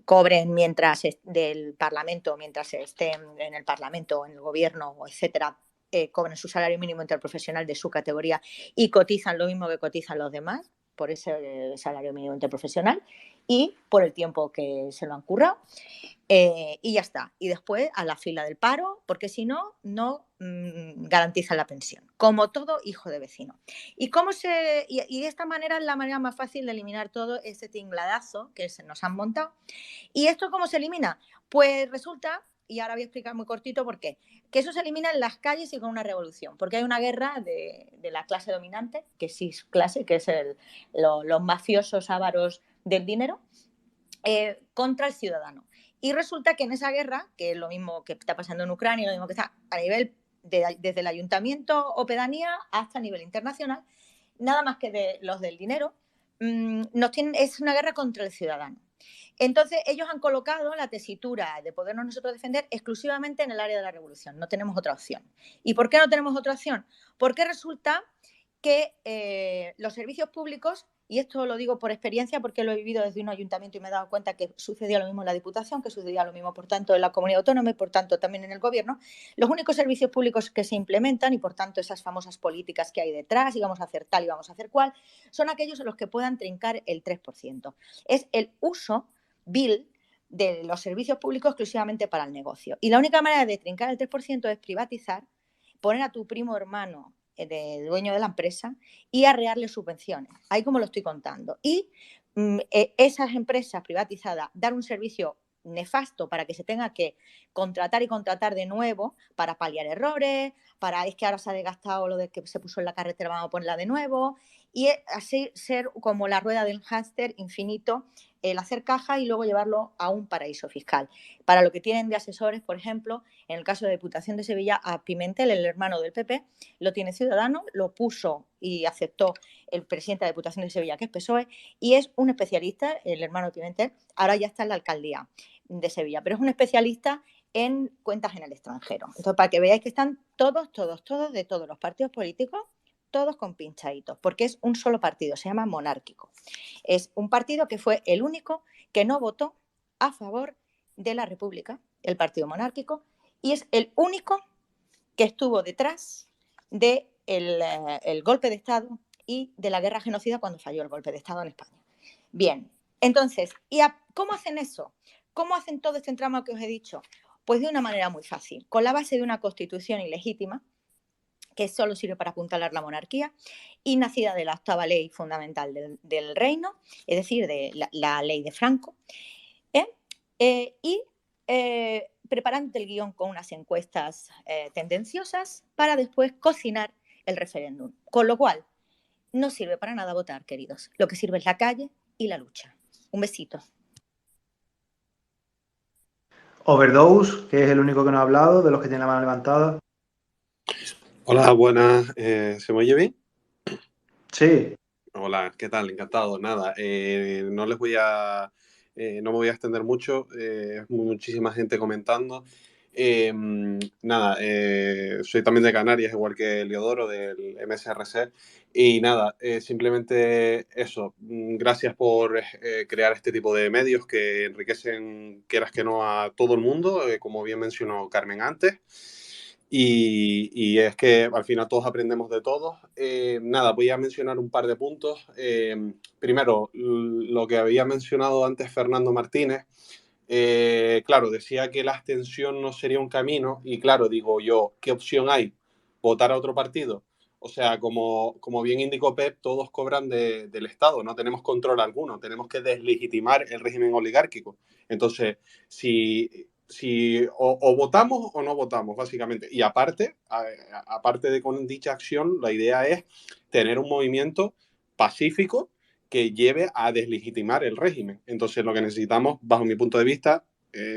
cobren del Parlamento, mientras estén en el Parlamento o en el Gobierno, etcétera, cobren su salario mínimo interprofesional de su categoría y cotizan lo mismo que cotizan los demás por ese salario mínimo interprofesional y por el tiempo que se lo han currado. Y ya está. Y después a la fila del paro, porque si no, no garantizan la pensión, como todo hijo de vecino. Y de esta manera es la manera más fácil de eliminar todo ese tingladazo que se nos han montado. ¿Y esto cómo se elimina? Pues resulta, y ahora voy a explicar muy cortito por qué, que eso se elimina en las calles y con una revolución, porque hay una guerra de la clase dominante, que sí es clase, que es los mafiosos ávaros del dinero, contra el ciudadano. Y resulta que en esa guerra, que es lo mismo que está pasando en Ucrania, lo mismo que está a nivel desde el ayuntamiento o pedanía hasta a nivel internacional, nada más que de los del dinero, es una guerra contra el ciudadano. Entonces, ellos han colocado la tesitura de podernos nosotros defender exclusivamente en el área de la revolución. No tenemos otra opción. ¿Y por qué no tenemos otra opción? Porque resulta que los servicios públicos y esto lo digo por experiencia porque lo he vivido desde un ayuntamiento y me he dado cuenta que sucedía lo mismo en la Diputación, que sucedía lo mismo, por tanto, en la Comunidad Autónoma y, por tanto, también en el Gobierno. Los únicos servicios públicos que se implementan y, por tanto, esas famosas políticas que hay detrás, y vamos a hacer tal y vamos a hacer cual, son aquellos en los que puedan trincar el 3%. Es el uso vil de los servicios públicos exclusivamente para el negocio. Y la única manera de trincar el 3% es privatizar, poner a tu primo hermano de dueño de la empresa y arrearle subvenciones, ahí como lo estoy contando. Y esas empresas privatizadas dar un servicio nefasto para que se tenga que contratar y contratar de nuevo para paliar errores, para es que ahora se ha desgastado lo de que se puso en la carretera, vamos a ponerla de nuevo, y así ser como la rueda del hámster infinito, el hacer caja y luego llevarlo a un paraíso fiscal. Para lo que tienen de asesores, por ejemplo, en el caso de Diputación de Sevilla, a Pimentel, el hermano del PP, lo tiene Ciudadanos, lo puso y aceptó el presidente de la Diputación de Sevilla, que es PSOE, y es un especialista, el hermano de Pimentel, ahora ya está en la alcaldía de Sevilla, pero es un especialista en cuentas en el extranjero. Entonces, para que veáis que están todos de todos los partidos políticos, todos con pinchaditos, porque es un solo partido, se llama monárquico. Es un partido que fue el único que no votó a favor de la República, el partido monárquico, y es el único que estuvo detrás del golpe de Estado y de la guerra genocida cuando falló el golpe de Estado en España. Bien, entonces, ¿cómo hacen eso? ¿Cómo hacen todo este entramado que os he dicho? Pues de una manera muy fácil, con la base de una constitución ilegítima, que solo sirve para apuntalar la monarquía, y nacida de la 8ª ley fundamental del reino, es decir, de la ley de Franco, preparando el guión con unas encuestas tendenciosas para después cocinar el referéndum. Con lo cual, no sirve para nada votar, queridos. Lo que sirve es la calle y la lucha. Un besito. Overdose, que es el único que no ha hablado, de los que tiene la mano levantada. Hola, buenas. ¿Se me oye bien? Sí. Hola, ¿qué tal? Encantado. Nada, no les voy a... no me voy a extender mucho. Muchísima gente comentando. Nada, soy también de Canarias, igual que Leodoro, del MSRC. Y nada, simplemente eso. Gracias por crear este tipo de medios que enriquecen, quieras que no, a todo el mundo, como bien mencionó Carmen antes. Y es que al final todos aprendemos de todos. Nada, voy a mencionar un par de puntos. Primero, lo que había mencionado antes Fernando Martínez. Claro, decía que la abstención no sería un camino y claro, digo yo, ¿qué opción hay? ¿Votar a otro partido? O sea, como bien indicó Pep, todos cobran del Estado, no tenemos control alguno, tenemos que deslegitimar el régimen oligárquico. Entonces, si o votamos o no votamos, básicamente. Y aparte de con dicha acción, la idea es tener un movimiento pacífico que lleve a deslegitimar el régimen. Entonces, lo que necesitamos, bajo mi punto de vista,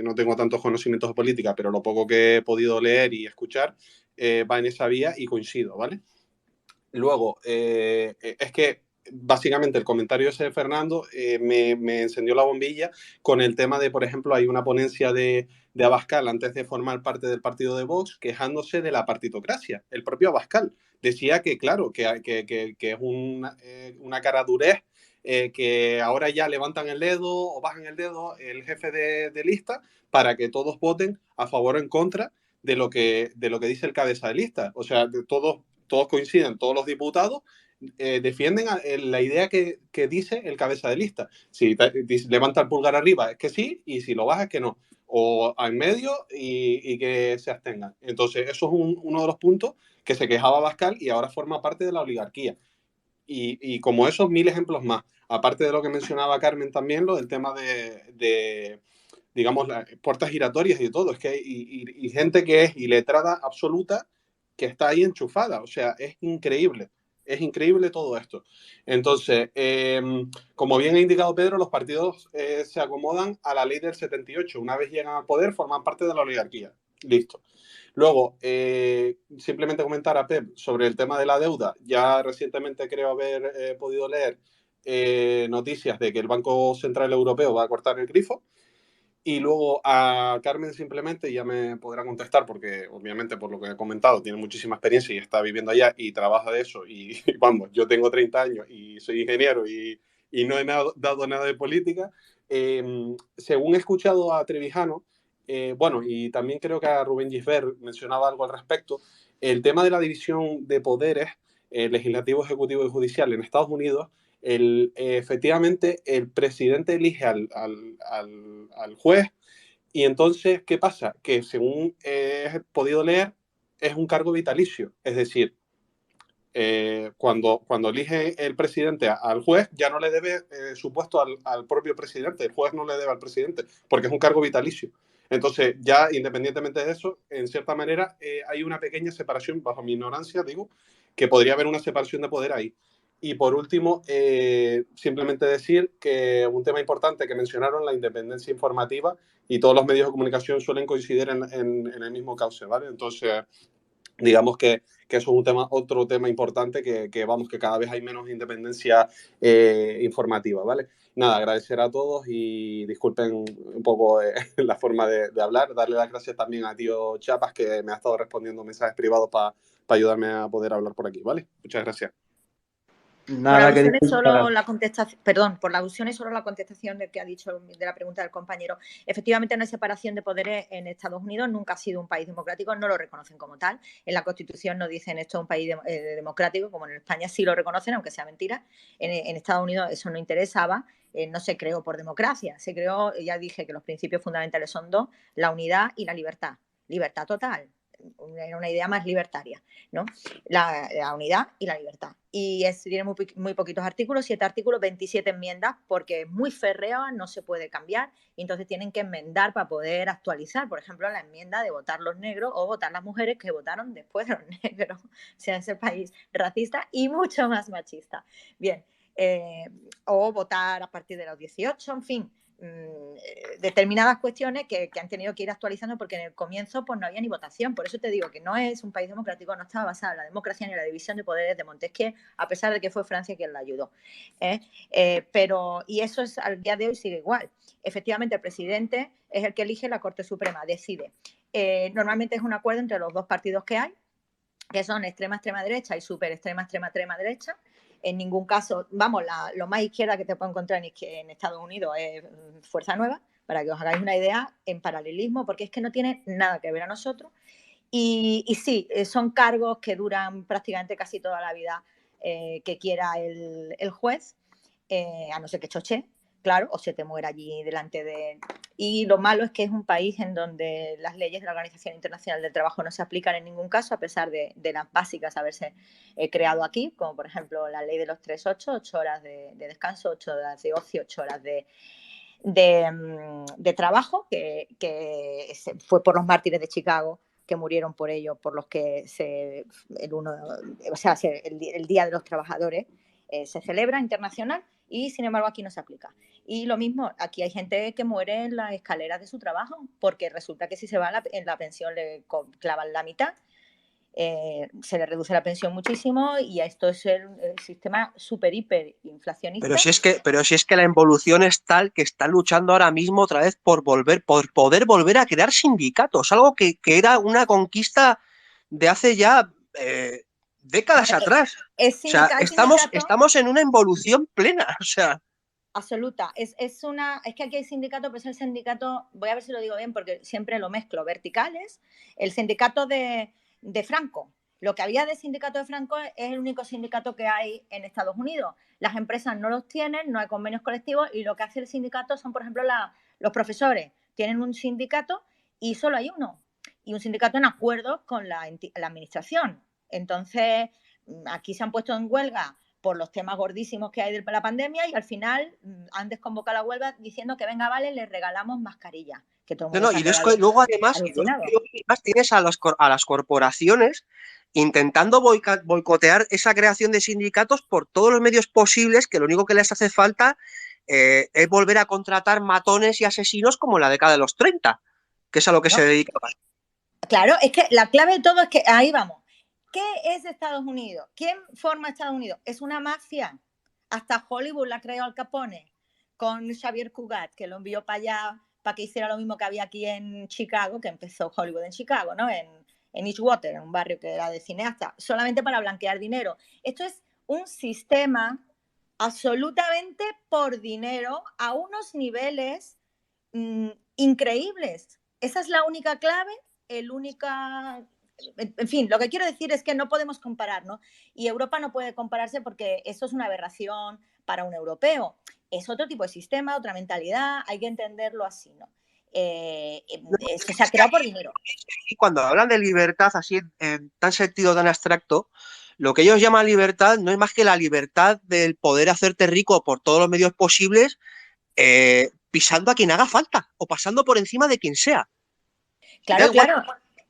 no tengo tantos conocimientos de política, pero lo poco que he podido leer y escuchar va en esa vía y coincido, ¿vale? Luego, es que básicamente el comentario ese de Fernando me encendió la bombilla con el tema de, por ejemplo, hay una ponencia de Abascal antes de formar parte del partido de Vox quejándose de la partitocracia. El propio Abascal decía que, claro, que es una caradurez, que ahora ya levantan el dedo o bajan el dedo el jefe de lista para que todos voten a favor o en contra de lo que dice el cabeza de lista. O sea, todos coinciden, todos los diputados defienden la idea que dice el cabeza de lista. Si levanta el pulgar arriba es que sí, y si lo baja es que no. O en medio y que se abstengan. Entonces, eso es uno de los puntos que se quejaba Abascal y ahora forma parte de la oligarquía. Y como esos, 1000 ejemplos más. Aparte de lo que mencionaba Carmen también, lo del tema de digamos, las puertas giratorias y todo. Es que hay gente que es iletrada absoluta que está ahí enchufada. O sea, es increíble. Es increíble todo esto. Entonces, como bien ha indicado Pedro, los partidos se acomodan a la ley del 78. Una vez llegan al poder, forman parte de la oligarquía. Listo. Luego, simplemente comentar a Pep sobre el tema de la deuda. Ya recientemente creo haber podido leer noticias de que el Banco Central Europeo va a cortar el grifo. Y luego a Carmen simplemente, ya me podrá contestar porque obviamente por lo que he comentado tiene muchísima experiencia y está viviendo allá y trabaja de eso. Y vamos, yo tengo 30 años y soy ingeniero y no he dado nada de política. Según he escuchado a Trevijano, bueno, y también creo que a Rubén Gisbert mencionaba algo al respecto, el tema de la división de poderes, legislativo, ejecutivo y judicial en Estados Unidos, efectivamente el presidente elige al juez y entonces, ¿qué pasa? Que según he podido leer, es un cargo vitalicio. Es decir, cuando elige el presidente al juez, ya no le debe su puesto al propio presidente. El juez no le debe al presidente porque es un cargo vitalicio. Entonces, ya independientemente de eso, en cierta manera hay una pequeña separación, bajo mi ignorancia, digo, que podría haber una separación de poder ahí. Y por último, simplemente decir que un tema importante que mencionaron, la independencia informativa, y todos los medios de comunicación suelen coincidir en el mismo cauce, ¿vale? Entonces, digamos que eso es un tema, otro tema importante que vamos, que cada vez hay menos independencia informativa, ¿vale? Nada, agradecer a todos y disculpen un poco la forma de hablar. Darle las gracias también a tío Chapas, que me ha estado respondiendo mensajes privados para ayudarme a poder hablar por aquí, ¿vale? Muchas gracias. Nada, por alusiones querido. solo la contestación, perdón, por alusiones solo la contestación de que ha dicho de la pregunta del compañero. Efectivamente, no hay separación de poderes en Estados Unidos, nunca ha sido un país democrático, no lo reconocen como tal. En la Constitución no dicen esto es un país democrático, como en España sí lo reconocen, aunque sea mentira. En Estados Unidos eso no interesaba. No se creó por democracia, se creó, ya dije que los principios fundamentales son dos, la unidad y la libertad. Libertad total. Era una idea más libertaria, ¿no? La unidad y la libertad. Y tiene muy poquitos artículos, 7 artículos, 27 enmiendas, porque es muy férrea, no se puede cambiar, y entonces tienen que enmendar para poder actualizar, por ejemplo, la enmienda de votar los negros o votar las mujeres que votaron después de los negros. O sea, ese país racista y mucho más machista. Bien, o votar a partir de los 18, en fin, determinadas cuestiones que han tenido que ir actualizando porque en el comienzo pues no había ni votación. Por eso te digo que no es un país democrático, no estaba basada en la democracia ni en la división de poderes de Montesquieu, a pesar de que fue Francia quien la ayudó. Pero, y eso es al día de hoy sigue igual. Efectivamente, el presidente es el que elige, la Corte Suprema decide. Normalmente es un acuerdo entre los dos partidos que hay, que son extrema derecha y súper extrema derecha. En ningún caso, vamos, lo más izquierda que te puedo encontrar en Estados Unidos es Fuerza Nueva, para que os hagáis una idea, en paralelismo, porque es que no tiene nada que ver a nosotros. Y sí, son cargos que duran prácticamente casi toda la vida que quiera el juez, a no ser que choche, claro, o se te muera allí delante de... Y lo malo es que es un país en donde las leyes de la Organización Internacional del Trabajo no se aplican en ningún caso, a pesar de las básicas haberse creado aquí, como por ejemplo la ley de los 3-8, 8 horas de descanso, 8 horas de ocio, 8 horas de trabajo, que fue por los mártires de Chicago, que murieron por ello, por los que el Día de los Trabajadores se celebra internacional y sin embargo aquí no se aplica. Y lo mismo, aquí hay gente que muere en las escaleras de su trabajo porque resulta que si se va en la pensión le clavan la mitad, se le reduce la pensión muchísimo y esto es el sistema súper hiper inflacionista. Pero si es que la involución es tal que están luchando ahora mismo otra vez por poder volver a crear sindicatos, algo que era una conquista de hace ya décadas atrás. O sea, estamos en una involución plena, o sea. Absoluta. Es que aquí hay sindicato, pero es el sindicato, voy a ver si lo digo bien porque siempre lo mezclo, verticales, el sindicato de Franco. Lo que había de sindicato de Franco es el único sindicato que hay en Estados Unidos. Las empresas no los tienen, no hay convenios colectivos y lo que hace el sindicato son, por ejemplo, los profesores. Tienen un sindicato y solo hay uno. Y un sindicato en acuerdo con la administración. Entonces, aquí se han puesto en huelga por los temas gordísimos que hay de la pandemia y al final han desconvocado la huelga diciendo que venga, vale, les regalamos mascarillas. Que todo el mundo y luego además tienes a las corporaciones intentando boicotear esa creación de sindicatos por todos los medios posibles, que lo único que les hace falta es volver a contratar matones y asesinos como en la década de los 30, que es a lo que se dedicaban. Claro, es que la clave de todo es que ahí vamos. ¿Qué es Estados Unidos? ¿Quién forma Estados Unidos? Es una mafia. Hasta Hollywood la creó Al Capone con Xavier Cugat, que lo envió para allá para que hiciera lo mismo que había aquí en Chicago, que empezó Hollywood en Chicago, ¿no? En Eastwater, en un barrio que era de cineasta, solamente para blanquear dinero. Esto es un sistema absolutamente por dinero a unos niveles increíbles. Esa es la única clave, en fin, lo que quiero decir es que no podemos comparar, ¿no? Y Europa no puede compararse porque eso es una aberración para un europeo. Es otro tipo de sistema, otra mentalidad, hay que entenderlo así, ¿no? Se ha creado por dinero. Y cuando hablan de libertad así en tan sentido tan abstracto, lo que ellos llaman libertad no es más que la libertad del poder hacerte rico por todos los medios posibles, pisando a quien haga falta o pasando por encima de quien sea. Claro, claro.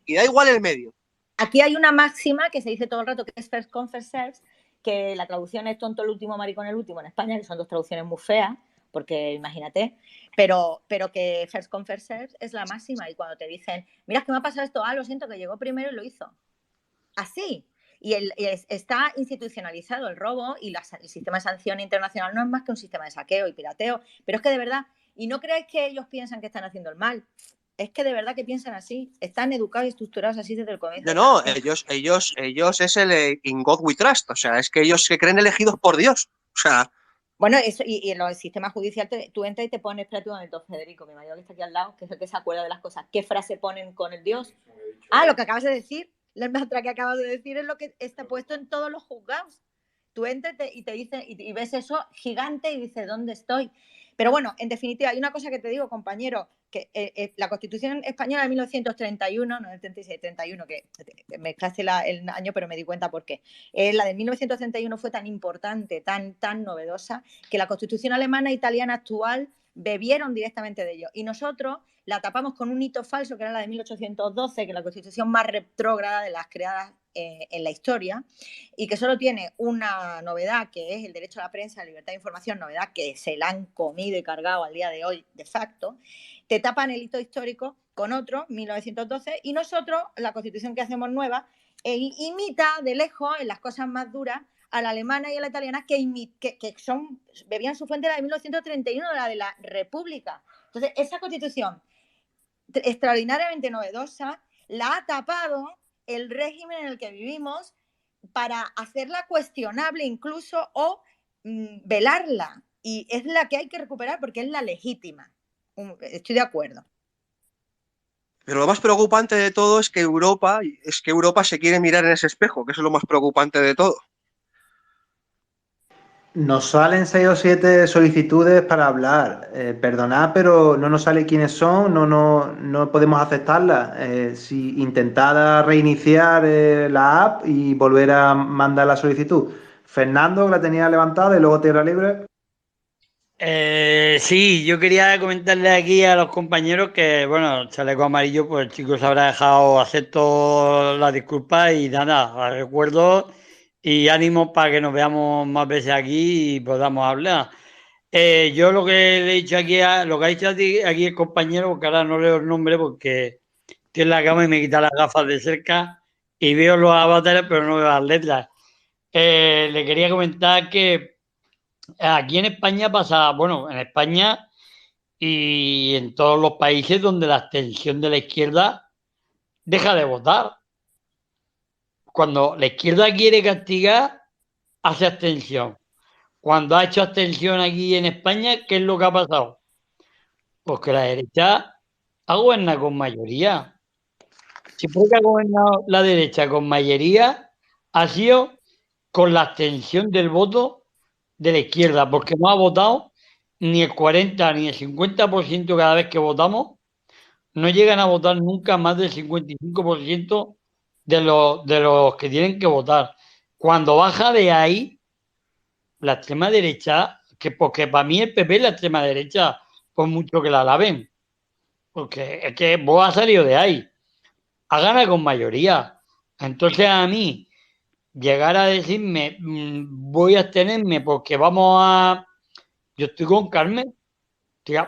Y da igual el medio. Aquí hay una máxima que se dice todo el rato que es first come, first served, que la traducción es tonto el último, maricón el último en España, que son dos traducciones muy feas, porque imagínate, pero que first come, first served es la máxima. Y cuando te dicen, mira, que me ha pasado esto, lo siento, que llegó primero y lo hizo. Así. Y está institucionalizado el robo y el sistema de sanción internacional no es más que un sistema de saqueo y pirateo. Pero es que de verdad, y no creáis que ellos piensan que están haciendo el mal, es que de verdad que piensan así, están educados y estructurados así desde el comienzo. No, ellos es el In God We Trust, o sea, es que ellos se creen elegidos por Dios, o sea... Bueno, eso, y en los sistemas judiciales tú entras y te pones, espérate un momento, Federico, mi marido que está aquí al lado, que es el que se acuerda de las cosas. ¿Qué frase ponen con el Dios? Lo que acabas de decir, la otra que acabas de decir es lo que está puesto en todos los juzgados. Tú entras y te dice, y ves eso gigante y dices, ¿dónde estoy? Pero bueno, en definitiva, hay una cosa que te digo, compañero, que la Constitución Española de 1931, no del 36, 31, que me mezclaste el año, pero me di cuenta por qué. La de 1931 fue tan importante, tan novedosa, que la Constitución alemana e italiana actual bebieron directamente de ello. Y nosotros la tapamos con un hito falso, que era la de 1812, que es la Constitución más retrógrada de las creadas en la historia, y que solo tiene una novedad, que es el derecho a la prensa, la libertad de información, novedad que se la han comido y cargado al día de hoy de facto. Te tapan el hito histórico con otro, 1912, y nosotros, la Constitución que hacemos nueva, imita de lejos, en las cosas más duras, a la alemana y a la italiana, que bebían su fuente de la de 1931, la de la República. Entonces, esa Constitución extraordinariamente novedosa la ha tapado el régimen en el que vivimos para hacerla cuestionable incluso o velarla. Y es la que hay que recuperar porque es la legítima. Estoy de acuerdo. Pero lo más preocupante de todo es que Europa se quiere mirar en ese espejo, que eso es lo más preocupante de todo. Nos salen 6 o 7 solicitudes para hablar. Perdonad, pero no nos sale quiénes son, no podemos aceptarlas. Si intentad reiniciar la app y volver a mandar la solicitud. Fernando, que la tenía levantada y luego Tierra Libre. Sí, yo quería comentarle aquí a los compañeros que, bueno, chaleco amarillo, pues el chico se habrá dejado, acepto las disculpas y nada, recuerdo y ánimo para que nos veamos más veces aquí y podamos hablar. Yo lo que le he dicho aquí, lo que ha dicho aquí el compañero, porque ahora no leo el nombre porque estoy en la cama y me quita las gafas de cerca y veo los avatares, pero no veo las letras. Le quería comentar que aquí en España pasa, bueno, en España y en todos los países donde la abstención de la izquierda deja de votar. Cuando la izquierda quiere castigar, hace abstención. Cuando ha hecho abstención aquí en España, ¿qué es lo que ha pasado? Pues que la derecha ha gobernado con mayoría. Siempre que ha gobernado la derecha con mayoría, ha sido con la abstención del voto de la izquierda, porque no ha votado ni el 40 ni el 50% cada vez que votamos, no llegan a votar nunca más del 55% de los que tienen que votar. Cuando baja de ahí, la extrema derecha, porque para mí el PP es la extrema derecha, por mucho que la alaben, porque es que vos has salido de ahí, ha ganado con mayoría. Entonces a mí, llegar a decirme, voy a abstenerme porque yo estoy con Carmen,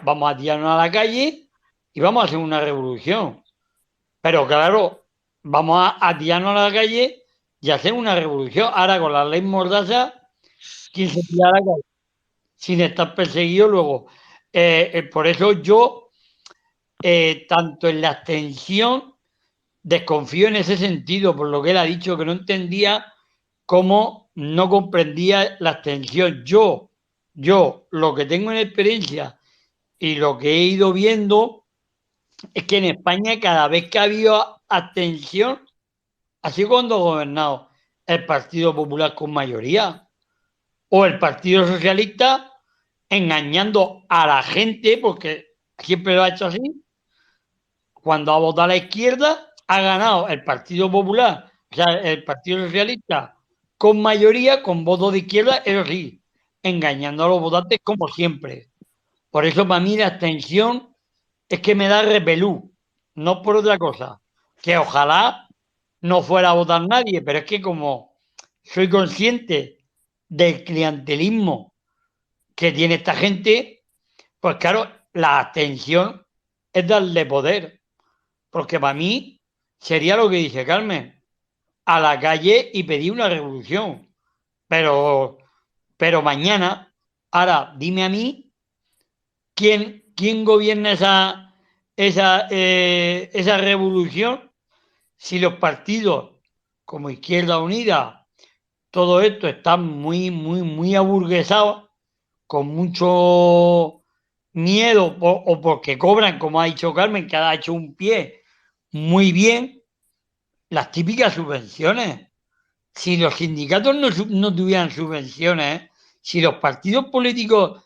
vamos a tirarnos a la calle y vamos a hacer una revolución. Pero claro, vamos a tirarnos a la calle y hacer una revolución. Ahora con la ley Mordaza, ¿quién se tira a la calle? Sin estar perseguido luego. Por eso yo tanto en la abstención, desconfío en ese sentido, por lo que él ha dicho, que no entendía cómo no comprendía la abstención. Yo, lo que tengo en experiencia y lo que he ido viendo es que en España cada vez que ha habido abstención, así cuando ha gobernado el Partido Popular con mayoría o el Partido Socialista engañando a la gente, porque siempre lo ha hecho así, cuando ha votado a la izquierda, ha ganado el Partido Popular, o sea, el Partido Socialista con mayoría, con votos de izquierda, eso sí, engañando a los votantes como siempre. Por eso para mí la abstención es que me da repelú, no por otra cosa, que ojalá no fuera a votar nadie, pero es que como soy consciente del clientelismo que tiene esta gente, pues claro, la abstención es darle poder, porque para mí sería lo que dice Carmen, a la calle y pedir una revolución, pero mañana, ahora dime a mí, ¿quién gobierna esa revolución si los partidos como Izquierda Unida, todo esto está muy aburguesado, con mucho miedo o porque cobran, como ha dicho Carmen, que ha hecho un pie muy bien, las típicas subvenciones. Si los sindicatos no tuvieran subvenciones, si los partidos políticos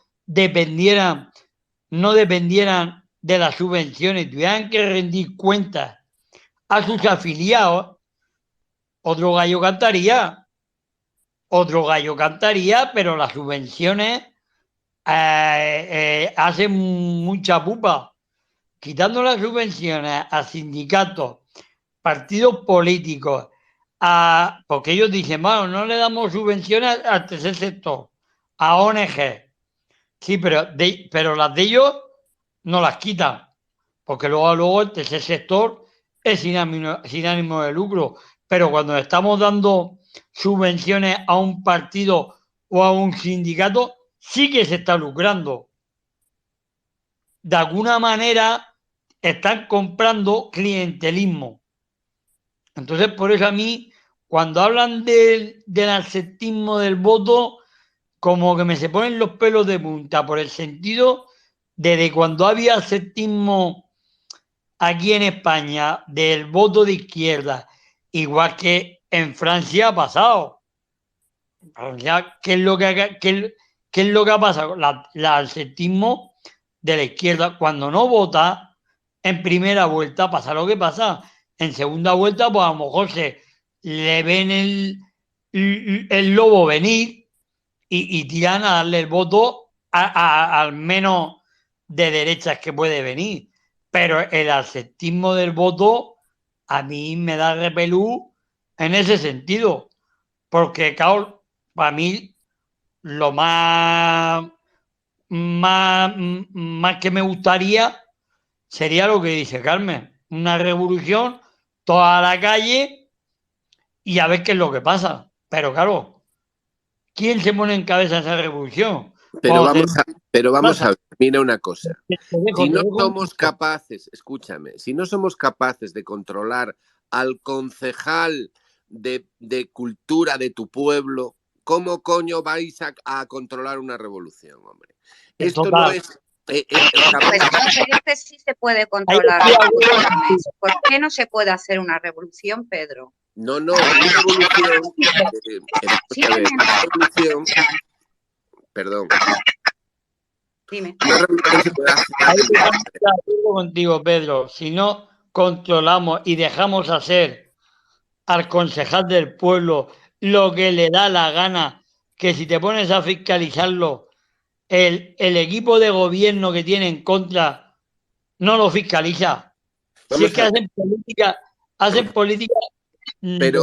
no dependieran de las subvenciones, tuvieran que rendir cuentas a sus afiliados, otro gallo cantaría, pero las subvenciones hacen mucha pupa. Quitando las subvenciones a sindicatos, partidos políticos, porque ellos dicen, bueno, no le damos subvenciones al tercer sector, a ONG. Sí, pero las de ellos no las quitan, porque luego el tercer sector es sin ánimo de lucro. Pero cuando estamos dando subvenciones a un partido o a un sindicato, sí que se está lucrando. De alguna manera están comprando clientelismo. Entonces, por eso a mí, cuando hablan del ascetismo del voto, como que me se ponen los pelos de punta, por el sentido de cuando había ascetismo aquí en España del voto de izquierda, igual que en Francia ha pasado. ¿Qué es lo que ha pasado? El ascetismo de la izquierda, cuando no vota en primera vuelta, pasa lo que pasa. En segunda vuelta, pues a lo mejor se le ven el lobo venir y tiran a darle el voto al menos de derechas que puede venir. Pero el ascetismo del voto a mí me da repelú en ese sentido. Porque, claro, para mí lo más que me gustaría sería lo que dice Carmen, una revolución, toda la calle y a ver qué es lo que pasa. Pero claro, ¿quién se pone en cabeza esa revolución? Pero vamos a ver, mira una cosa. Si no somos capaces, escúchame, si no somos capaces de controlar al concejal de cultura de tu pueblo, ¿cómo coño vais a controlar una revolución, hombre? Esto no es... Pues muchas veces sí se puede controlar. ¿Por qué no se puede hacer una revolución, Pedro? No, una revolución... Perdón. Dime. Contigo, Pedro, si no controlamos y dejamos hacer al concejal del pueblo lo que le da la gana, que si te pones a fiscalizarlo, el equipo de gobierno que tiene en contra no lo fiscaliza. Si es que hacen política pero,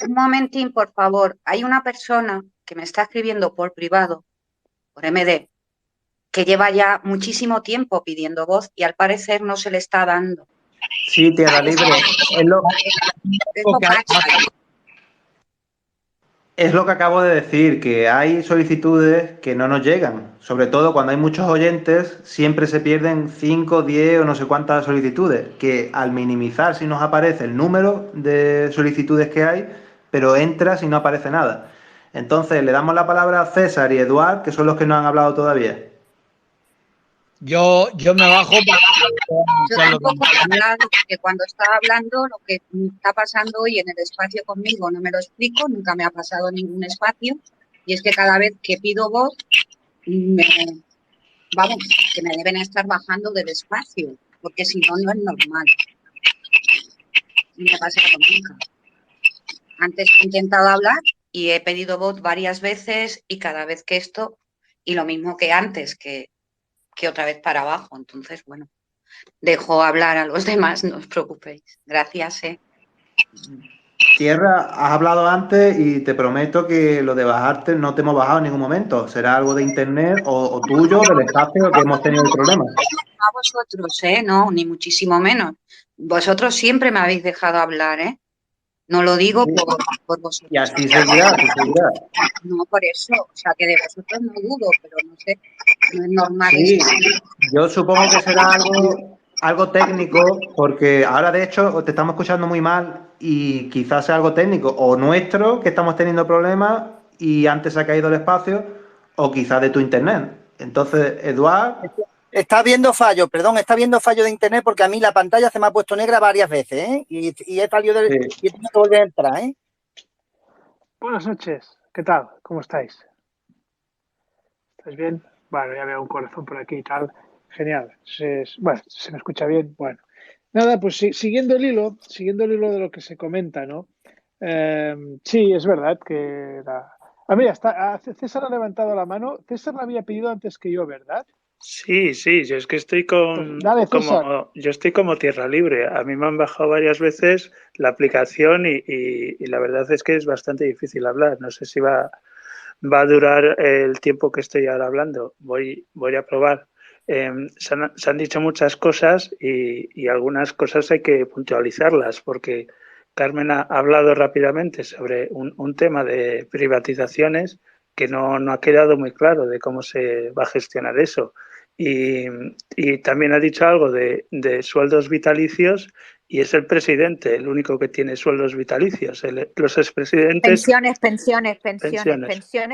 un momentín, por favor. Hay una persona que me está escribiendo por privado, por MD, que lleva ya muchísimo tiempo pidiendo voz y al parecer no se le está dando. Sí, Tierra Libre. Es lo que acabo de decir, que hay solicitudes que no nos llegan. Sobre todo cuando hay muchos oyentes, siempre se pierden 5, 10 o no sé cuántas solicitudes, que al minimizar si nos aparece el número de solicitudes que hay, pero entras y no aparece nada. Entonces le damos la palabra a César y Eduard, que son los que no han hablado todavía. Yo me bajo para Yo tampoco he hablado, porque cuando estaba hablando, lo que está pasando hoy en el espacio conmigo no me lo explico, nunca me ha pasado en ningún espacio, y es que cada vez que pido voz, vamos, que me deben estar bajando del espacio, porque si no, no es normal. No me ha pasado nunca. Antes he intentado hablar y he pedido voz varias veces y cada vez que esto, y lo mismo que antes, que otra vez para abajo. Entonces, bueno, dejo hablar a los demás, no os preocupéis. Gracias. Tierra, has hablado antes y te prometo que lo de bajarte no te hemos bajado en ningún momento. Será algo de internet o tuyo, del espacio, que hemos tenido el problema. A vosotros, no, ni muchísimo menos. Vosotros siempre me habéis dejado hablar, No lo digo por vosotros. Y así seguirá, así seguirá. No por eso, o sea, que de vosotros no dudo, pero no sé, no es normal Sí, esto. yo supongo que será algo técnico, porque ahora de hecho te estamos escuchando muy mal y quizás sea algo técnico, o nuestro, que estamos teniendo problemas y antes se ha caído el espacio, o quizás de tu internet. Entonces, Eduard... Está habiendo fallo, perdón, está habiendo fallo de internet porque a mí la pantalla se me ha puesto negra varias veces, y he salido y he tenido que volver a entrar, Buenas noches, ¿qué tal? ¿Cómo estáis? ¿Estáis bien? Bueno, ya veo un corazón por aquí y tal. Genial. Bueno, se me escucha bien. Bueno, nada, pues siguiendo el hilo de lo que se comenta, ¿no? Sí, es verdad que mira, César ha levantado la mano. César la había pedido antes que yo, ¿verdad? Sí, yo es que estoy yo estoy como tierra libre. A mí me han bajado varias veces la aplicación y la verdad es que es bastante difícil hablar. No sé si va a durar el tiempo que estoy ahora hablando. Voy a probar. Se han dicho muchas cosas y algunas cosas hay que puntualizarlas porque Carmen ha hablado rápidamente sobre un tema de privatizaciones que no ha quedado muy claro de cómo se va a gestionar eso. Y también ha dicho algo de sueldos vitalicios y es el presidente el único que tiene sueldos vitalicios. Los expresidentes... Pensiones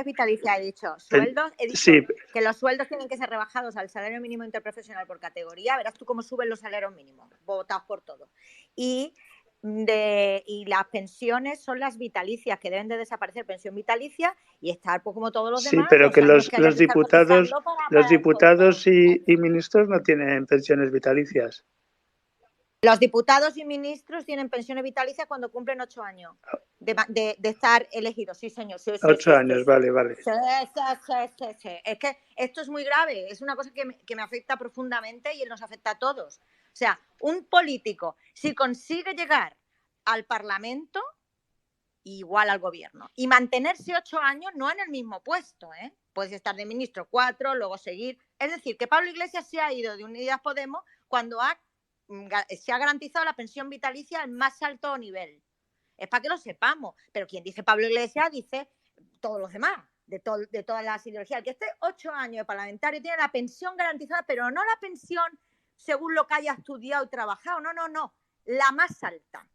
vitalicias, he dicho. Sueldos, he dicho sí. Que los sueldos tienen que ser rebajados al salario mínimo interprofesional por categoría. Verás tú cómo suben los salarios mínimos, votados por todos. Y las pensiones son las vitalicias, que deben de desaparecer, pensión vitalicia, y estar pues, como todos los demás. Sí, pero que los diputados y ministros no tienen pensiones vitalicias. Los diputados y ministros tienen pensiones vitalicias cuando cumplen 8 años de estar elegidos. Sí, señor. Sí, 8 años, sí. Vale. Sí. Es que esto es muy grave. Es una cosa que me afecta profundamente y nos afecta a todos. O sea, un político, si consigue llegar al Parlamento, igual al gobierno, y mantenerse 8 años, no en el mismo puesto, puedes estar de ministro 4, luego seguir. Es decir, que Pablo Iglesias se ha ido de Unidas Podemos cuando se ha garantizado la pensión vitalicia al más alto nivel. Es para que lo sepamos. Pero quien dice Pablo Iglesias dice todos los demás, de todas las ideologías. El que esté 8 años de parlamentario tiene la pensión garantizada, pero no la pensión según lo que haya estudiado y trabajado. No. La más alta.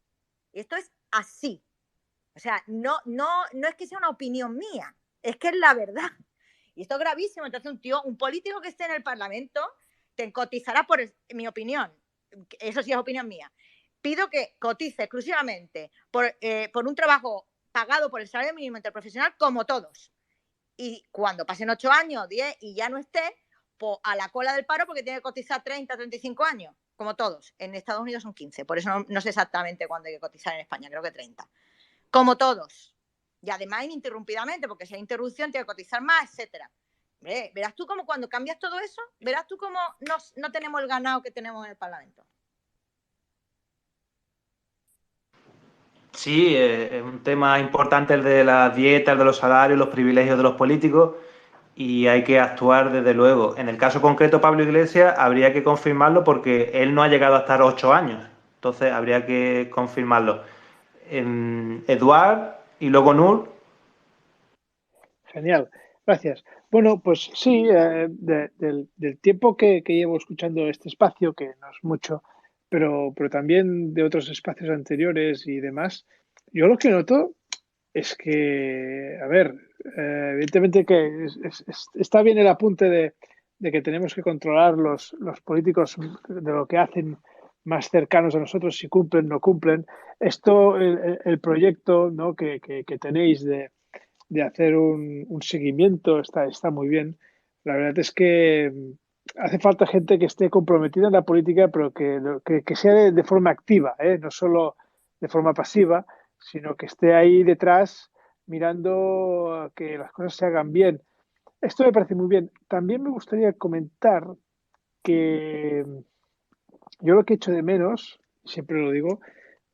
Y esto es así. O sea, no es que sea una opinión mía, es que es la verdad. Y esto es gravísimo. Entonces un político que esté en el Parlamento te cotizará mi opinión. Eso sí es opinión mía. Pido que cotice exclusivamente por un trabajo pagado por el salario mínimo interprofesional como todos. Y cuando pasen 8 años, 10 y ya no esté, pues a la cola del paro porque tiene que cotizar 30, 35 años, como todos. En Estados Unidos son 15, por eso no sé exactamente cuándo hay que cotizar en España, creo que 30. Como todos. Y además ininterrumpidamente, porque si hay interrupción tiene que cotizar más, etcétera. Verás tú cómo cuando cambias todo eso, verás tú cómo no tenemos el ganado que tenemos en el Parlamento. Sí, es un tema importante el de las dietas, el de los salarios, los privilegios de los políticos y hay que actuar desde luego. En el caso concreto Pablo Iglesias habría que confirmarlo porque él no ha llegado a estar 8 años, entonces habría que confirmarlo. Eduard y luego Nur. Genial, gracias. Bueno, pues sí, del tiempo que llevo escuchando este espacio, que no es mucho, pero también de otros espacios anteriores y demás, yo lo que noto es que, a ver, evidentemente que está bien el apunte de que tenemos que controlar los políticos de lo que hacen más cercanos a nosotros, si cumplen o no cumplen. Esto, el proyecto, ¿no?, que tenéis de hacer un seguimiento está muy bien. La verdad es que hace falta gente que esté comprometida en la política, pero que sea de forma activa, no solo de forma pasiva, sino que esté ahí detrás mirando que las cosas se hagan bien. Esto me parece muy bien. También me gustaría comentar que yo lo que echo de menos, siempre lo digo,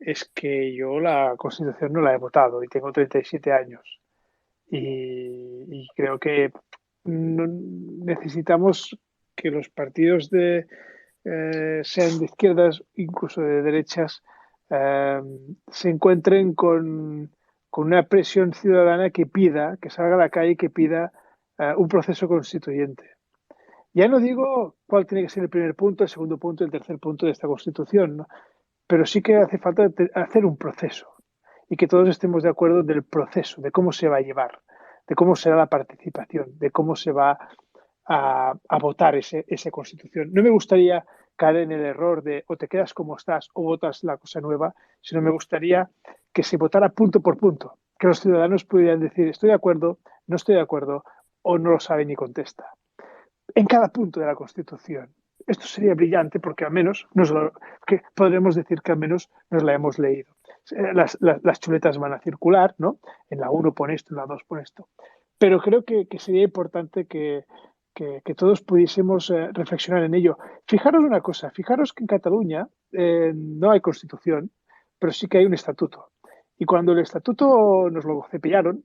es que yo la Constitución no la he votado y tengo 37 años. Y creo que necesitamos que los partidos sean de izquierdas, incluso de derechas, se encuentren con una presión ciudadana que pida, que salga a la calle y que pida un proceso constituyente. Ya no digo cuál tiene que ser el primer punto, el segundo punto, el tercer punto de esta Constitución, ¿no? Pero sí que hace falta hacer un proceso y que todos estemos de acuerdo del proceso, de cómo se va a llevar, de cómo será la participación, de cómo se va a votar esa Constitución. No me gustaría caer en el error de o te quedas como estás o votas la cosa nueva, sino me gustaría que se votara punto por punto, que los ciudadanos pudieran decir estoy de acuerdo, no estoy de acuerdo o no lo sabe ni contesta. En cada punto de la Constitución. Esto sería brillante porque al menos podremos decir que al menos nos la hemos leído. Las chuletas van a circular, ¿no? En la 1 pone esto, en la 2 pone esto. Pero creo que sería importante que todos pudiésemos reflexionar en ello. Fijaros una cosa, fijaros que en Cataluña no hay Constitución, pero sí que hay un estatuto. Y cuando el estatuto nos lo cepillaron,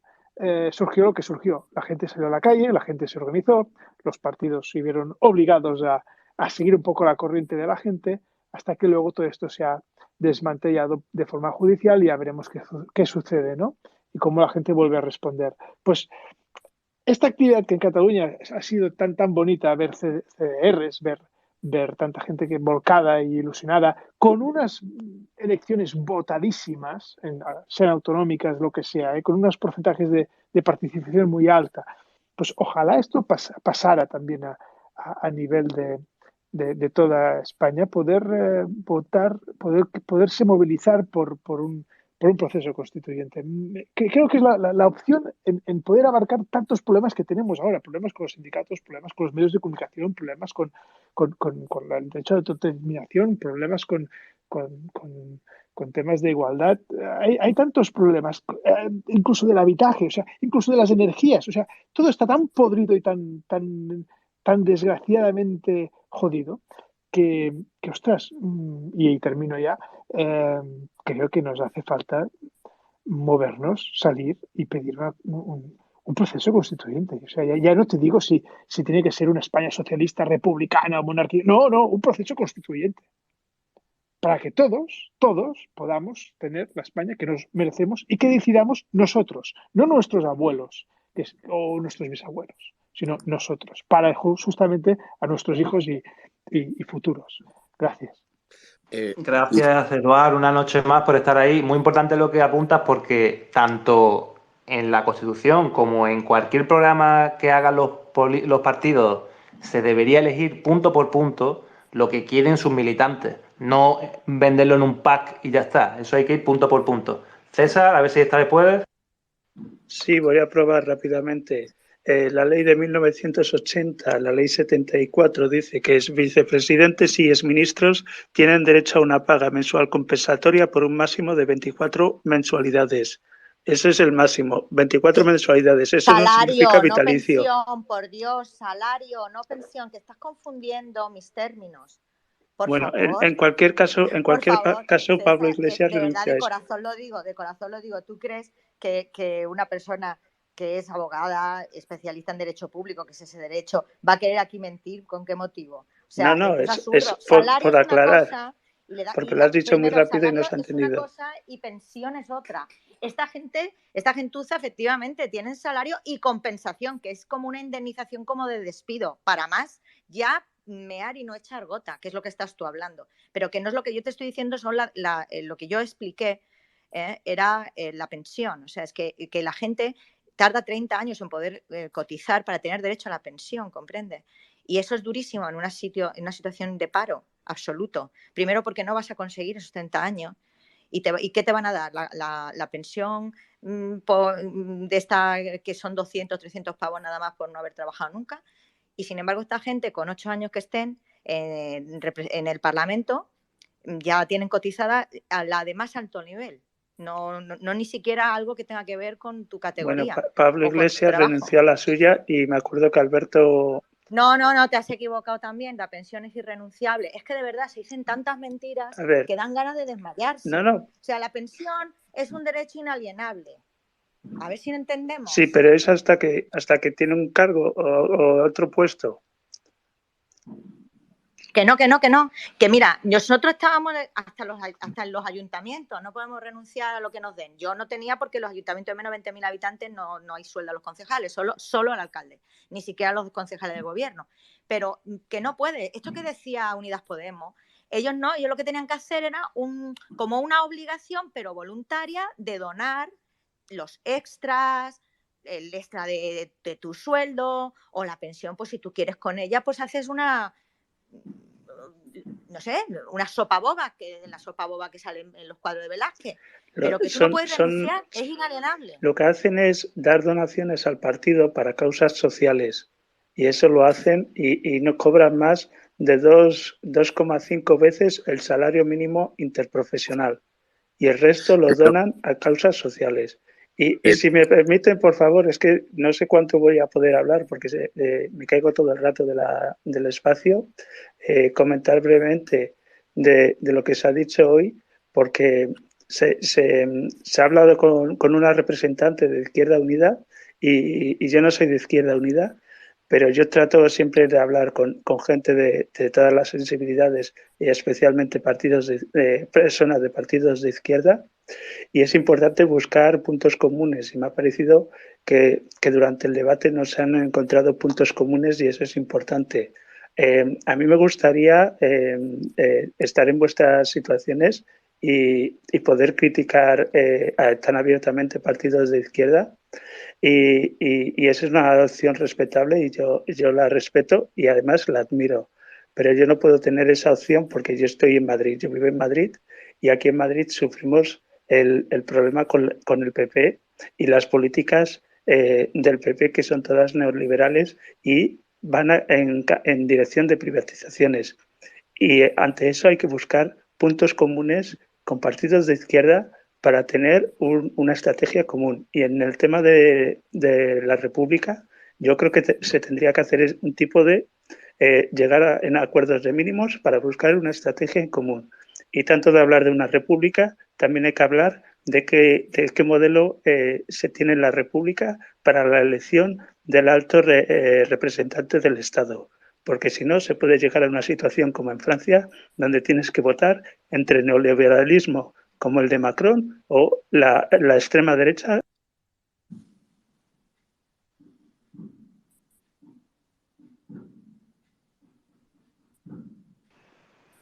surgió lo que surgió. La gente salió a la calle, la gente se organizó, los partidos se vieron obligados a seguir un poco la corriente de la gente, hasta que luego todo esto se ha desmantellado de forma judicial y ya veremos qué sucede, ¿no? Y cómo la gente vuelve a responder. Pues esta actividad que en Cataluña ha sido tan bonita, ver CDRs, ver tanta gente que volcada y ilusionada, con unas elecciones votadísimas, sean autonómicas, lo que sea, con unos porcentajes de participación muy alta. Pues ojalá esto pasara también a nivel de toda España, poder votar, poderse movilizar por un proceso constituyente. Creo que es la opción en poder abarcar tantos problemas que tenemos ahora, problemas con los sindicatos, problemas con los medios de comunicación, problemas con el derecho de autodeterminación, problemas con temas de igualdad. Hay tantos problemas, incluso del habitaje, o sea, incluso de las energías. O sea, todo está tan podrido y tan desgraciadamente jodido que ostras, y termino ya, creo que nos hace falta movernos, salir y pedir un proceso constituyente. O sea, ya no te digo si tiene que ser una España socialista, republicana o monarquía. No, un proceso constituyente. Para que todos podamos tener la España que nos merecemos y que decidamos nosotros, no nuestros abuelos o nuestros bisabuelos, sino nosotros, para justamente a nuestros hijos y futuros. Gracias. Gracias, Eduard, una noche más por estar ahí. Muy importante lo que apuntas porque tanto en la Constitución como en cualquier programa que hagan los partidos se debería elegir punto por punto lo que quieren sus militantes, no venderlo en un pack y ya está. Eso hay que ir punto por punto. César, a ver si esta vez puedes. Sí, voy a probar rápidamente. La ley de 1980, la ley 74, dice que es vicepresidentes y exministros tienen derecho a una paga mensual compensatoria por un máximo de 24 mensualidades. Ese es el máximo, 24 mensualidades. Eso salario, no significa vitalicio. No pensión, por Dios, salario, no pensión, que estás confundiendo mis términos. Bueno, en cualquier caso, César, Pablo Iglesias de verdad, renuncia a eso. De corazón lo digo. ¿Tú crees que una persona que es abogada, especialista en derecho público, que es ese derecho, va a querer aquí mentir? ¿Con qué motivo? O sea, no, es por aclarar. Cosa, porque lo has dicho muy primero, rápido y no salario se ha es una entendido. cosa y pensión es otra. Esta gentuza, efectivamente, tienen salario y compensación, que es como una indemnización como de despido. Para más, ya mear y no echar gota, que es lo que estás tú hablando. Pero que no es lo que yo te estoy diciendo, son lo que yo expliqué, era la pensión. O sea, es que la gente tarda 30 años en poder cotizar para tener derecho a la pensión, ¿comprende? Y eso es durísimo en una situación de paro absoluto. Primero porque no vas a conseguir esos 30 años. ¿Y qué te van a dar? La pensión de esta que son 200, 300 pavos nada más por no haber trabajado nunca. Y sin embargo, esta gente con 8 años que estén en el Parlamento ya tienen cotizada a la de más alto nivel. No ni siquiera algo que tenga que ver con tu categoría. Bueno, Pablo Iglesias renunció a la suya y me acuerdo que Alberto... No, te has equivocado también. La pensión es irrenunciable. Es que de verdad se dicen tantas mentiras que dan ganas de desmayarse. No. O sea, la pensión es un derecho inalienable. A ver si lo entendemos. Sí, pero es hasta que tiene un cargo o otro puesto. Que no. Que mira, nosotros estábamos hasta en los ayuntamientos, no podemos renunciar a lo que nos den. Yo no tenía porque los ayuntamientos de menos de 20.000 habitantes no hay sueldo a los concejales, solo al alcalde, ni siquiera a los concejales de gobierno. Pero que no puede. Esto que decía Unidas Podemos, ellos lo que tenían que hacer era como una obligación, pero voluntaria, de donar los extras, el extra de tu sueldo o la pensión, pues si tú quieres con ella, pues haces una sopa boba, que la sopa boba que sale en los cuadros de Velázquez. Pero que tú no puedes renunciar, es inalienable. Lo que hacen es dar donaciones al partido para causas sociales. Y eso lo hacen y no cobran más de 2,5 veces el salario mínimo interprofesional. Y el resto lo donan a causas sociales. Y si me permiten, por favor, es que no sé cuánto voy a poder hablar porque me caigo todo el rato del espacio. Comentar brevemente de lo que se ha dicho hoy, porque se ha hablado con una representante de Izquierda Unida y yo no soy de Izquierda Unida, pero yo trato siempre de hablar con gente de todas las sensibilidades y especialmente personas de partidos de izquierda. Y es importante buscar puntos comunes y me ha parecido que durante el debate no se han encontrado puntos comunes y eso es importante. A mí me gustaría estar en vuestras situaciones y poder criticar tan abiertamente partidos de izquierda y esa es una opción respetable y yo la respeto y además la admiro. Pero yo no puedo tener esa opción porque yo estoy en Madrid, yo vivo en Madrid y aquí en Madrid sufrimos el problema con el PP y las políticas del PP que son todas neoliberales y van en dirección de privatizaciones. Y ante eso hay que buscar puntos comunes con partidos de izquierda para tener una estrategia común. Y en el tema de la República, yo creo que se tendría que hacer un tipo de llegar en acuerdos de mínimos para buscar una estrategia en común. Y tanto de hablar de una república, también hay que hablar de qué modelo se tiene en la república para la elección del alto representante del Estado. Porque si no, se puede llegar a una situación como en Francia, donde tienes que votar entre neoliberalismo como el de Macron o la extrema derecha.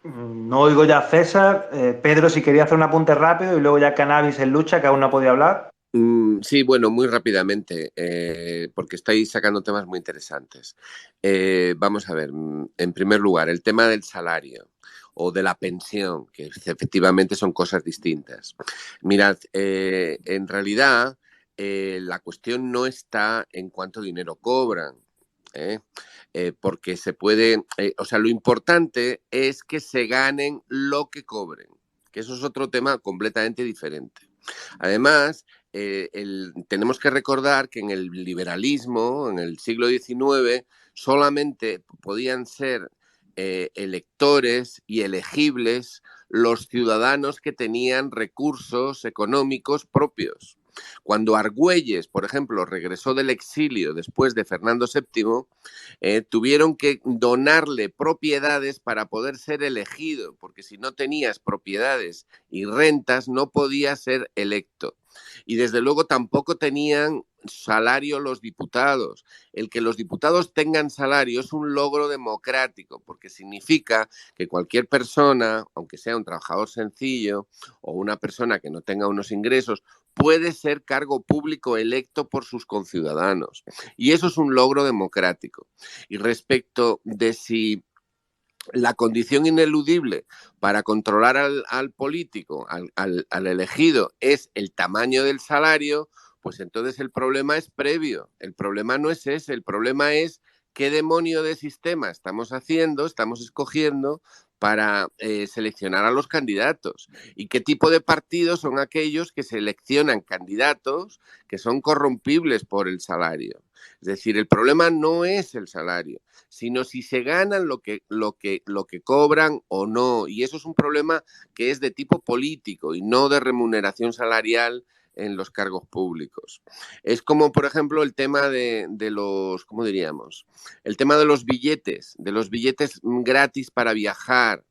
No oigo ya a César. Pedro, si quería hacer un apunte rápido y luego ya Cannabis en lucha, que aún no ha podido hablar. Sí, bueno, muy rápidamente, porque estáis sacando temas muy interesantes. Vamos a ver, en primer lugar, el tema del salario o de la pensión, que efectivamente son cosas distintas. Mirad, en realidad la cuestión no está en cuánto dinero cobran, porque se puede, o sea, lo importante es que se ganen lo que cobren, que eso es otro tema completamente diferente. Además, tenemos que recordar que en el liberalismo, en el siglo XIX, solamente podían ser electores y elegibles los ciudadanos que tenían recursos económicos propios. Cuando Argüelles, por ejemplo, regresó del exilio después de Fernando VII, tuvieron que donarle propiedades para poder ser elegido, porque si no tenías propiedades y rentas no podías ser electo. Y desde luego tampoco tenían salario los diputados. El que los diputados tengan salario es un logro democrático, porque significa que cualquier persona, aunque sea un trabajador sencillo o una persona que no tenga unos ingresos, puede ser cargo público electo por sus conciudadanos. Y eso es un logro democrático. Y respecto de si la condición ineludible para controlar al político, al elegido, es el tamaño del salario, pues entonces el problema es previo. El problema no es ese, el problema es qué demonio de sistema estamos escogiendo para seleccionar a los candidatos y qué tipo de partidos son aquellos que seleccionan candidatos que son corrompibles por el salario. Es decir, el problema no es el salario, sino si se ganan lo que cobran o no. Y eso es un problema que es de tipo político y no de remuneración salarial en los cargos públicos. Es como, por ejemplo, el tema de los, ¿cómo diríamos? El tema de los billetes gratis para viajar.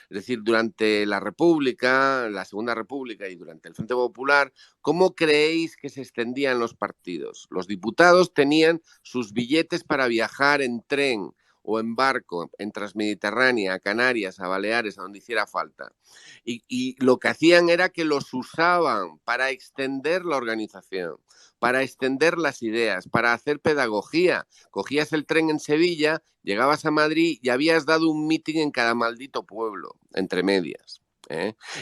Es decir, durante la República, la Segunda República y durante el Frente Popular, ¿cómo creéis que se extendían los partidos? Los diputados tenían sus billetes para viajar en tren o en barco, en Transmediterránea, a Canarias, a Baleares, a donde hiciera falta. Y lo que hacían era que los usaban para extender la organización, para extender las ideas, para hacer pedagogía. Cogías el tren en Sevilla, llegabas a Madrid y habías dado un mitin en cada maldito pueblo, entre medias.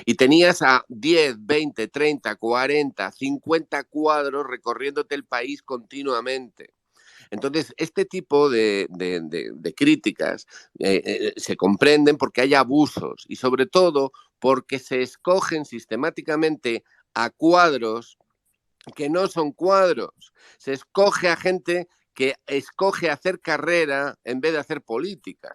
Y tenías a 10, 20, 30, 40, 50 cuadros recorriéndote el país continuamente. Entonces, este tipo de críticas se comprenden porque hay abusos y sobre todo porque se escogen sistemáticamente a cuadros que no son cuadros. Se escoge a gente que escoge hacer carrera en vez de hacer política.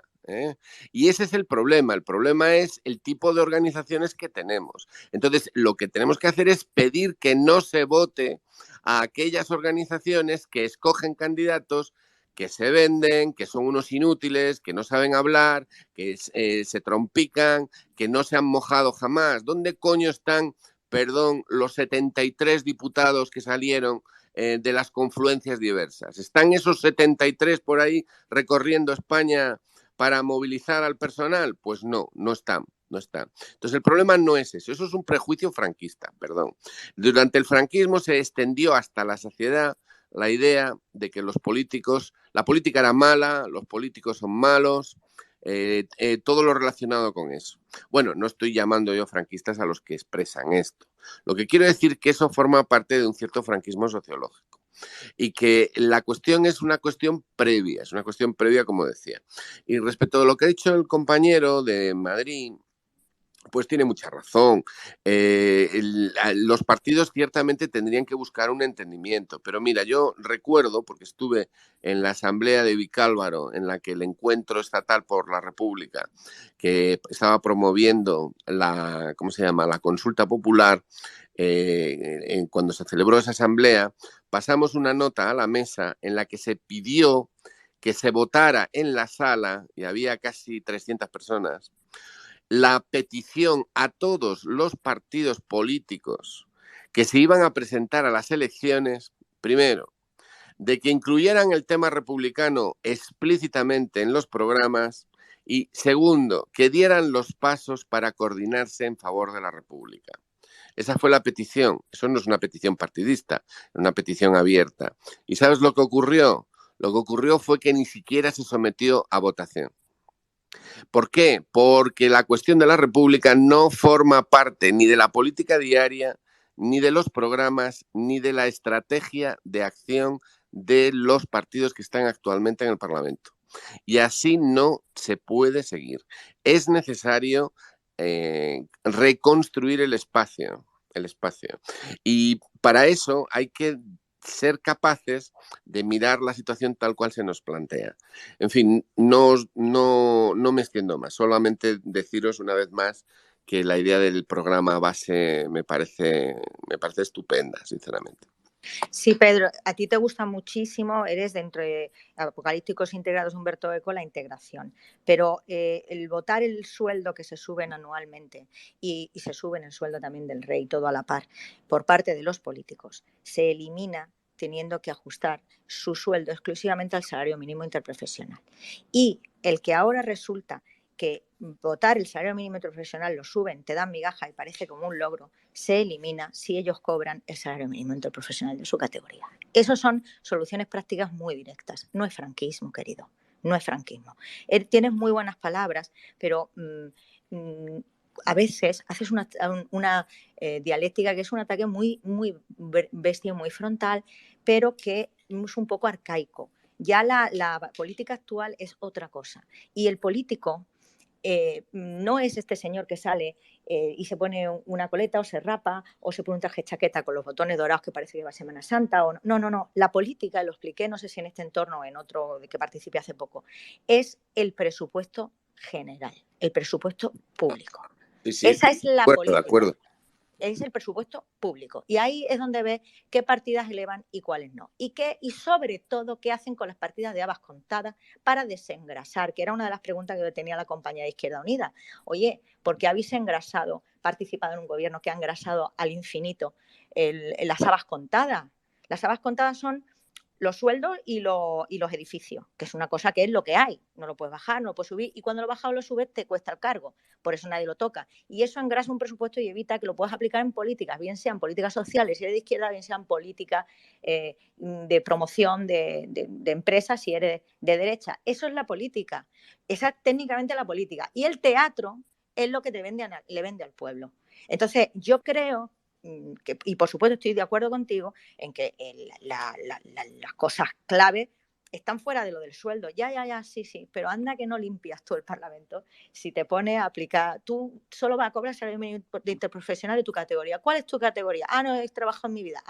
Y ese es el problema. El problema es el tipo de organizaciones que tenemos. Entonces, lo que tenemos que hacer es pedir que no se vote a aquellas organizaciones que escogen candidatos que se venden, que son unos inútiles, que no saben hablar, que se trompican, que no se han mojado jamás. ¿Dónde coño están, perdón, los 73 diputados que salieron de las confluencias diversas? ¿Están esos 73 por ahí recorriendo España para movilizar al personal? Pues no, no están. No está. Entonces, el problema no es eso es un prejuicio franquista, perdón. Durante el franquismo se extendió hasta la saciedad la idea de que los políticos, la política era mala, los políticos son malos, todo lo relacionado con eso. Bueno, no estoy llamando yo franquistas a los que expresan esto. Lo que quiero decir es que eso forma parte de un cierto franquismo sociológico. Y que la cuestión es una cuestión previa, como decía. Y respecto a lo que ha dicho el compañero de Madrid, pues tiene mucha razón. Los partidos ciertamente tendrían que buscar un entendimiento, pero mira, yo recuerdo, porque estuve en la asamblea de Vicálvaro, en la que el Encuentro Estatal por la República, que estaba promoviendo la consulta popular, cuando se celebró esa asamblea, pasamos una nota a la mesa en la que se pidió que se votara en la sala, y había casi 300 personas, la petición a todos los partidos políticos que se iban a presentar a las elecciones, primero, de que incluyeran el tema republicano explícitamente en los programas y, segundo, que dieran los pasos para coordinarse en favor de la República. Esa fue la petición. Eso no es una petición partidista, es una petición abierta. ¿Y sabes lo que ocurrió? Lo que ocurrió fue que ni siquiera se sometió a votación. ¿Por qué? Porque la cuestión de la República no forma parte ni de la política diaria, ni de los programas, ni de la estrategia de acción de los partidos que están actualmente en el Parlamento. Y así no se puede seguir. Es necesario reconstruir el espacio. Y para eso hay que ser capaces de mirar la situación tal cual se nos plantea. En fin, no me extiendo más, solamente deciros una vez más que la idea del programa base me parece estupenda, sinceramente. Sí, Pedro, a ti te gusta muchísimo, eres dentro de Apocalípticos Integrados Humberto Eco, la integración, pero el votar el sueldo que se suben anualmente y se suben el sueldo también del rey, todo a la par, por parte de los políticos, se elimina teniendo que ajustar su sueldo exclusivamente al salario mínimo interprofesional. Y el que ahora resulta que votar el salario mínimo interprofesional lo suben, te dan migaja y parece como un logro, se elimina si ellos cobran el salario mínimo interprofesional de su categoría. Esas son soluciones prácticas muy directas. No es franquismo, querido, no es franquismo. Tienes muy buenas palabras, pero a veces haces una dialéctica que es un ataque muy bestia, muy frontal, pero que es un poco arcaico. Ya la política actual es otra cosa. Y el político no es este señor que sale y se pone una coleta o se rapa o se pone un traje chaqueta con los botones dorados que parece que va a Semana Santa. O no. La política, lo expliqué, no sé si en este entorno o en otro de que participé hace poco, es el presupuesto general, el presupuesto público. Sí, esa es la política. De acuerdo. Es el presupuesto público. Y ahí es donde ves qué partidas elevan y cuáles no. Y sobre todo, qué hacen con las partidas de habas contadas para desengrasar, que era una de las preguntas que tenía la compañía de Izquierda Unida. Oye, ¿por qué habéis participado en un gobierno que ha engrasado al infinito las habas contadas? Las habas contadas son los sueldos y los edificios, que es una cosa que es lo que hay. No lo puedes bajar, no lo puedes subir, y cuando lo bajas o lo subes te cuesta el cargo. Por eso nadie lo toca. Y eso engrasa un presupuesto y evita que lo puedas aplicar en políticas, bien sean políticas sociales si eres de izquierda, bien sean políticas de promoción de empresas si eres de derecha. Eso es la política. Esa es técnicamente la política. Y el teatro es lo que le vende al pueblo. Entonces, yo creo y por supuesto estoy de acuerdo contigo en que las cosas clave están fuera de lo del sueldo. Sí, pero anda que no limpias tú el Parlamento si te pones a aplicar. Tú solo vas a cobrar salario mínimo interprofesional de tu categoría. ¿Cuál es tu categoría? No he trabajado en mi vida.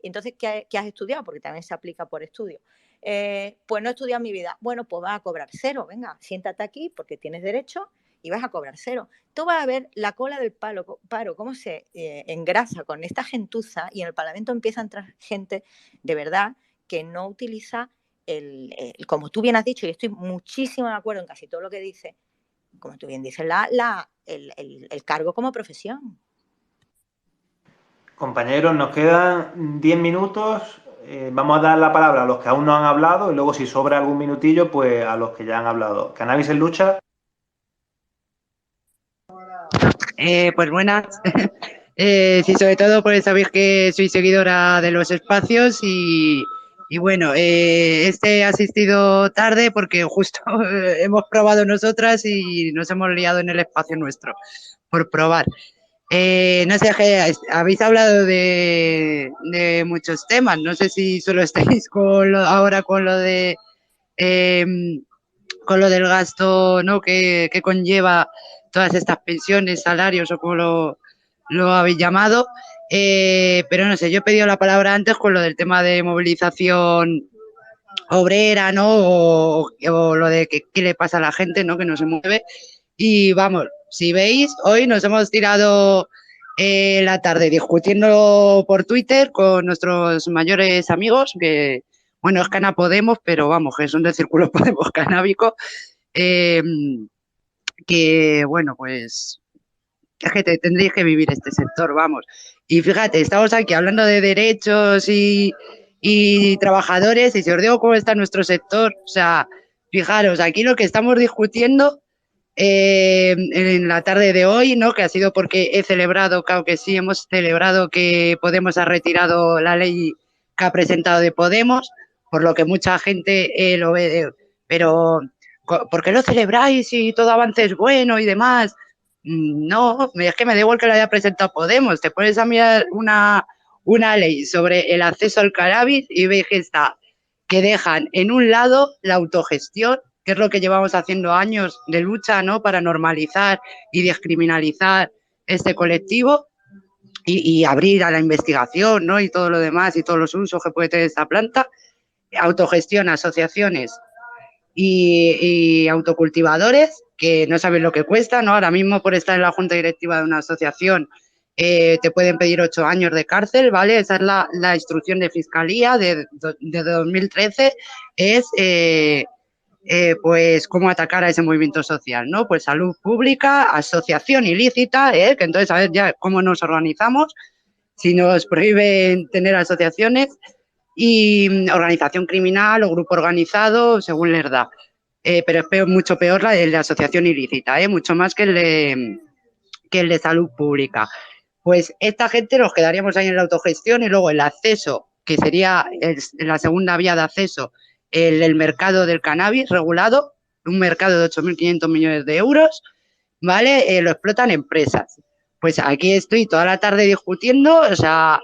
Entonces, ¿qué has estudiado? Porque también se aplica por estudio. Pues no he estudiado en mi vida. Bueno, pues vas a cobrar 0. Venga, siéntate aquí porque tienes derecho y vas a cobrar 0. Tú vas a ver la cola del paro cómo se engrasa con esta gentuza, y en el Parlamento empieza a entrar gente de verdad que no utiliza como tú bien has dicho, y estoy muchísimo de acuerdo en casi todo lo que dice, como tú bien dices, el cargo como profesión. Compañeros, nos quedan 10 minutos. Vamos a dar la palabra a los que aún no han hablado y luego, si sobra algún minutillo, pues a los que ya han hablado. Cannabis en Lucha. Pues buenas. Sí, sobre todo por sabéis que soy seguidora de los espacios y bueno, he asistido tarde porque justo hemos probado nosotras y nos hemos liado en el espacio nuestro por probar. No sé, habéis hablado de muchos temas, no sé si solo estáis ahora con lo de con lo del gasto, ¿no?, que conlleva todas estas pensiones, salarios o como lo habéis llamado, pero no sé, yo he pedido la palabra antes con lo del tema de movilización obrera, ¿no?, o lo de qué le pasa a la gente, ¿no?, que no se mueve. Y vamos, si veis, hoy nos hemos tirado la tarde discutiendo por Twitter con nuestros mayores amigos, que bueno, es Cana Podemos, pero vamos, que son del Círculo Podemos Canábico, que bueno, pues es que tendréis que vivir este sector, vamos. Y fíjate, estamos aquí hablando de derechos y trabajadores, y si os digo cómo está nuestro sector, o sea, fijaros, aquí lo que estamos discutiendo en la tarde de hoy, ¿no?, que ha sido porque he celebrado, claro que sí, hemos celebrado que Podemos ha retirado la ley que ha presentado de Podemos, por lo que mucha gente lo ve, pero ¿por qué lo celebráis si todo avance es bueno y demás? No, es que me da igual que lo haya presentado Podemos. Te pones a mirar una ley sobre el acceso al cannabis y veis que dejan en un lado la autogestión, que es lo que llevamos haciendo años de lucha, ¿no?, para normalizar y descriminalizar este colectivo y abrir a la investigación, ¿no?, y todo lo demás y todos los usos que puede tener esta planta. Autogestión, asociaciones y autocultivadores que no sabes lo que cuesta, ¿no? Ahora mismo por estar en la junta directiva de una asociación te pueden pedir 8 años de cárcel, ¿vale? Esa es la instrucción de Fiscalía de 2013, es pues cómo atacar a ese movimiento social, ¿no? Pues salud pública, asociación ilícita, que entonces a ver ya cómo nos organizamos, si nos prohíben tener asociaciones, y organización criminal o grupo organizado, según les da. Pero es mucho peor la de la asociación ilícita, mucho más que el de salud pública. Pues esta gente nos quedaríamos ahí en la autogestión y luego el acceso, que sería la segunda vía de acceso, el mercado del cannabis regulado, un mercado de 8.500 millones de euros, ¿vale? Lo explotan empresas. Pues aquí estoy toda la tarde discutiendo, o sea,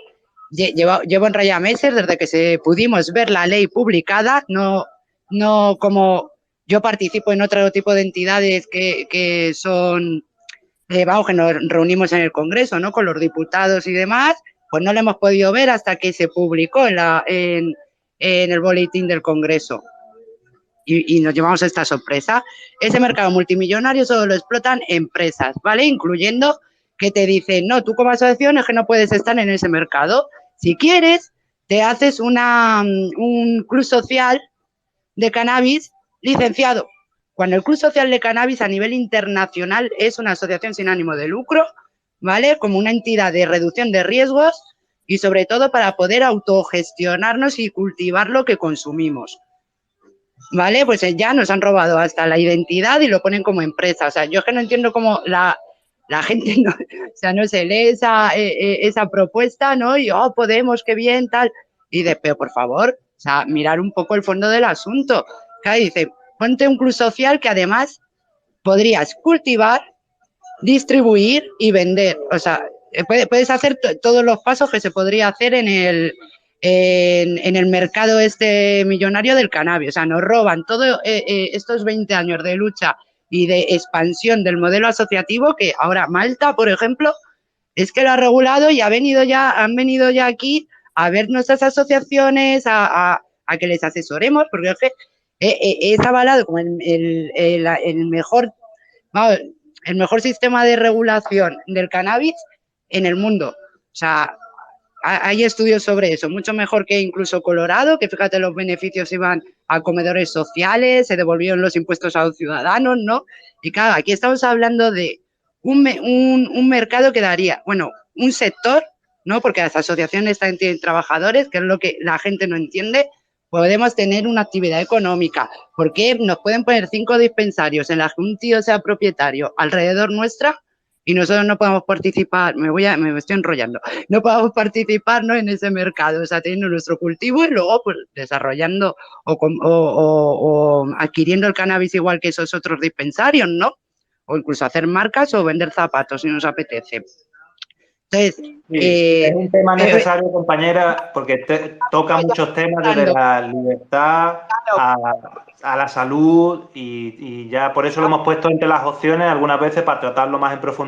llevo en raya meses desde que pudimos ver la ley publicada, no como yo participo en otro tipo de entidades que son, vamos, que nos reunimos en el Congreso, ¿no? Con los diputados y demás, pues no lo hemos podido ver hasta que se publicó en el boletín del Congreso. Y nos llevamos esta sorpresa. Ese mercado multimillonario solo lo explotan empresas, ¿vale? Incluyendo que te dicen, no, tú como asociación es que no puedes estar en ese mercado. Si quieres, te haces un club social de cannabis licenciado. Cuando el club social de cannabis a nivel internacional es una asociación sin ánimo de lucro, ¿vale? Como una entidad de reducción de riesgos y sobre todo para poder autogestionarnos y cultivar lo que consumimos. ¿Vale? Pues ya nos han robado hasta la identidad y lo ponen como empresa. O sea, yo es que no entiendo cómo la gente no se lee esa propuesta, ¿no? Y, Podemos, qué bien, tal. Y pero por favor, o sea, mirar un poco el fondo del asunto. Claro, dice, ponte un club social que además podrías cultivar, distribuir y vender. O sea, puedes hacer todos los pasos que se podría hacer en el mercado millonario del cannabis. O sea, nos roban todos estos 20 años de lucha y de expansión del modelo asociativo, que ahora Malta, por ejemplo, es que lo ha regulado y han venido ya aquí a ver nuestras asociaciones, a que les asesoremos, porque es que es avalado como el mejor, vamos, el mejor sistema de regulación del cannabis en el mundo. O sea, hay estudios sobre eso, mucho mejor que incluso Colorado, que fíjate, los beneficios iban a comedores sociales, se devolvieron los impuestos a los ciudadanos, ¿no? Y claro, aquí estamos hablando de un mercado que daría, bueno, un sector, ¿no? Porque las asociaciones también tienen trabajadores, que es lo que la gente no entiende. Podemos tener una actividad económica, porque nos pueden poner 5 dispensarios en las que un tío sea propietario alrededor nuestra y nosotros no podemos participar, me estoy enrollando, no podemos participar, ¿no? En ese mercado, o sea, teniendo nuestro cultivo y luego pues desarrollando o adquiriendo el cannabis igual que esos otros dispensarios, ¿no? O incluso hacer marcas o vender zapatos si nos apetece. Entonces, sí, es un tema necesario, compañera, porque toca muchos temas, desde la libertad a la salud, y ya por eso lo hemos puesto entre las opciones algunas veces para tratarlo más en profundidad.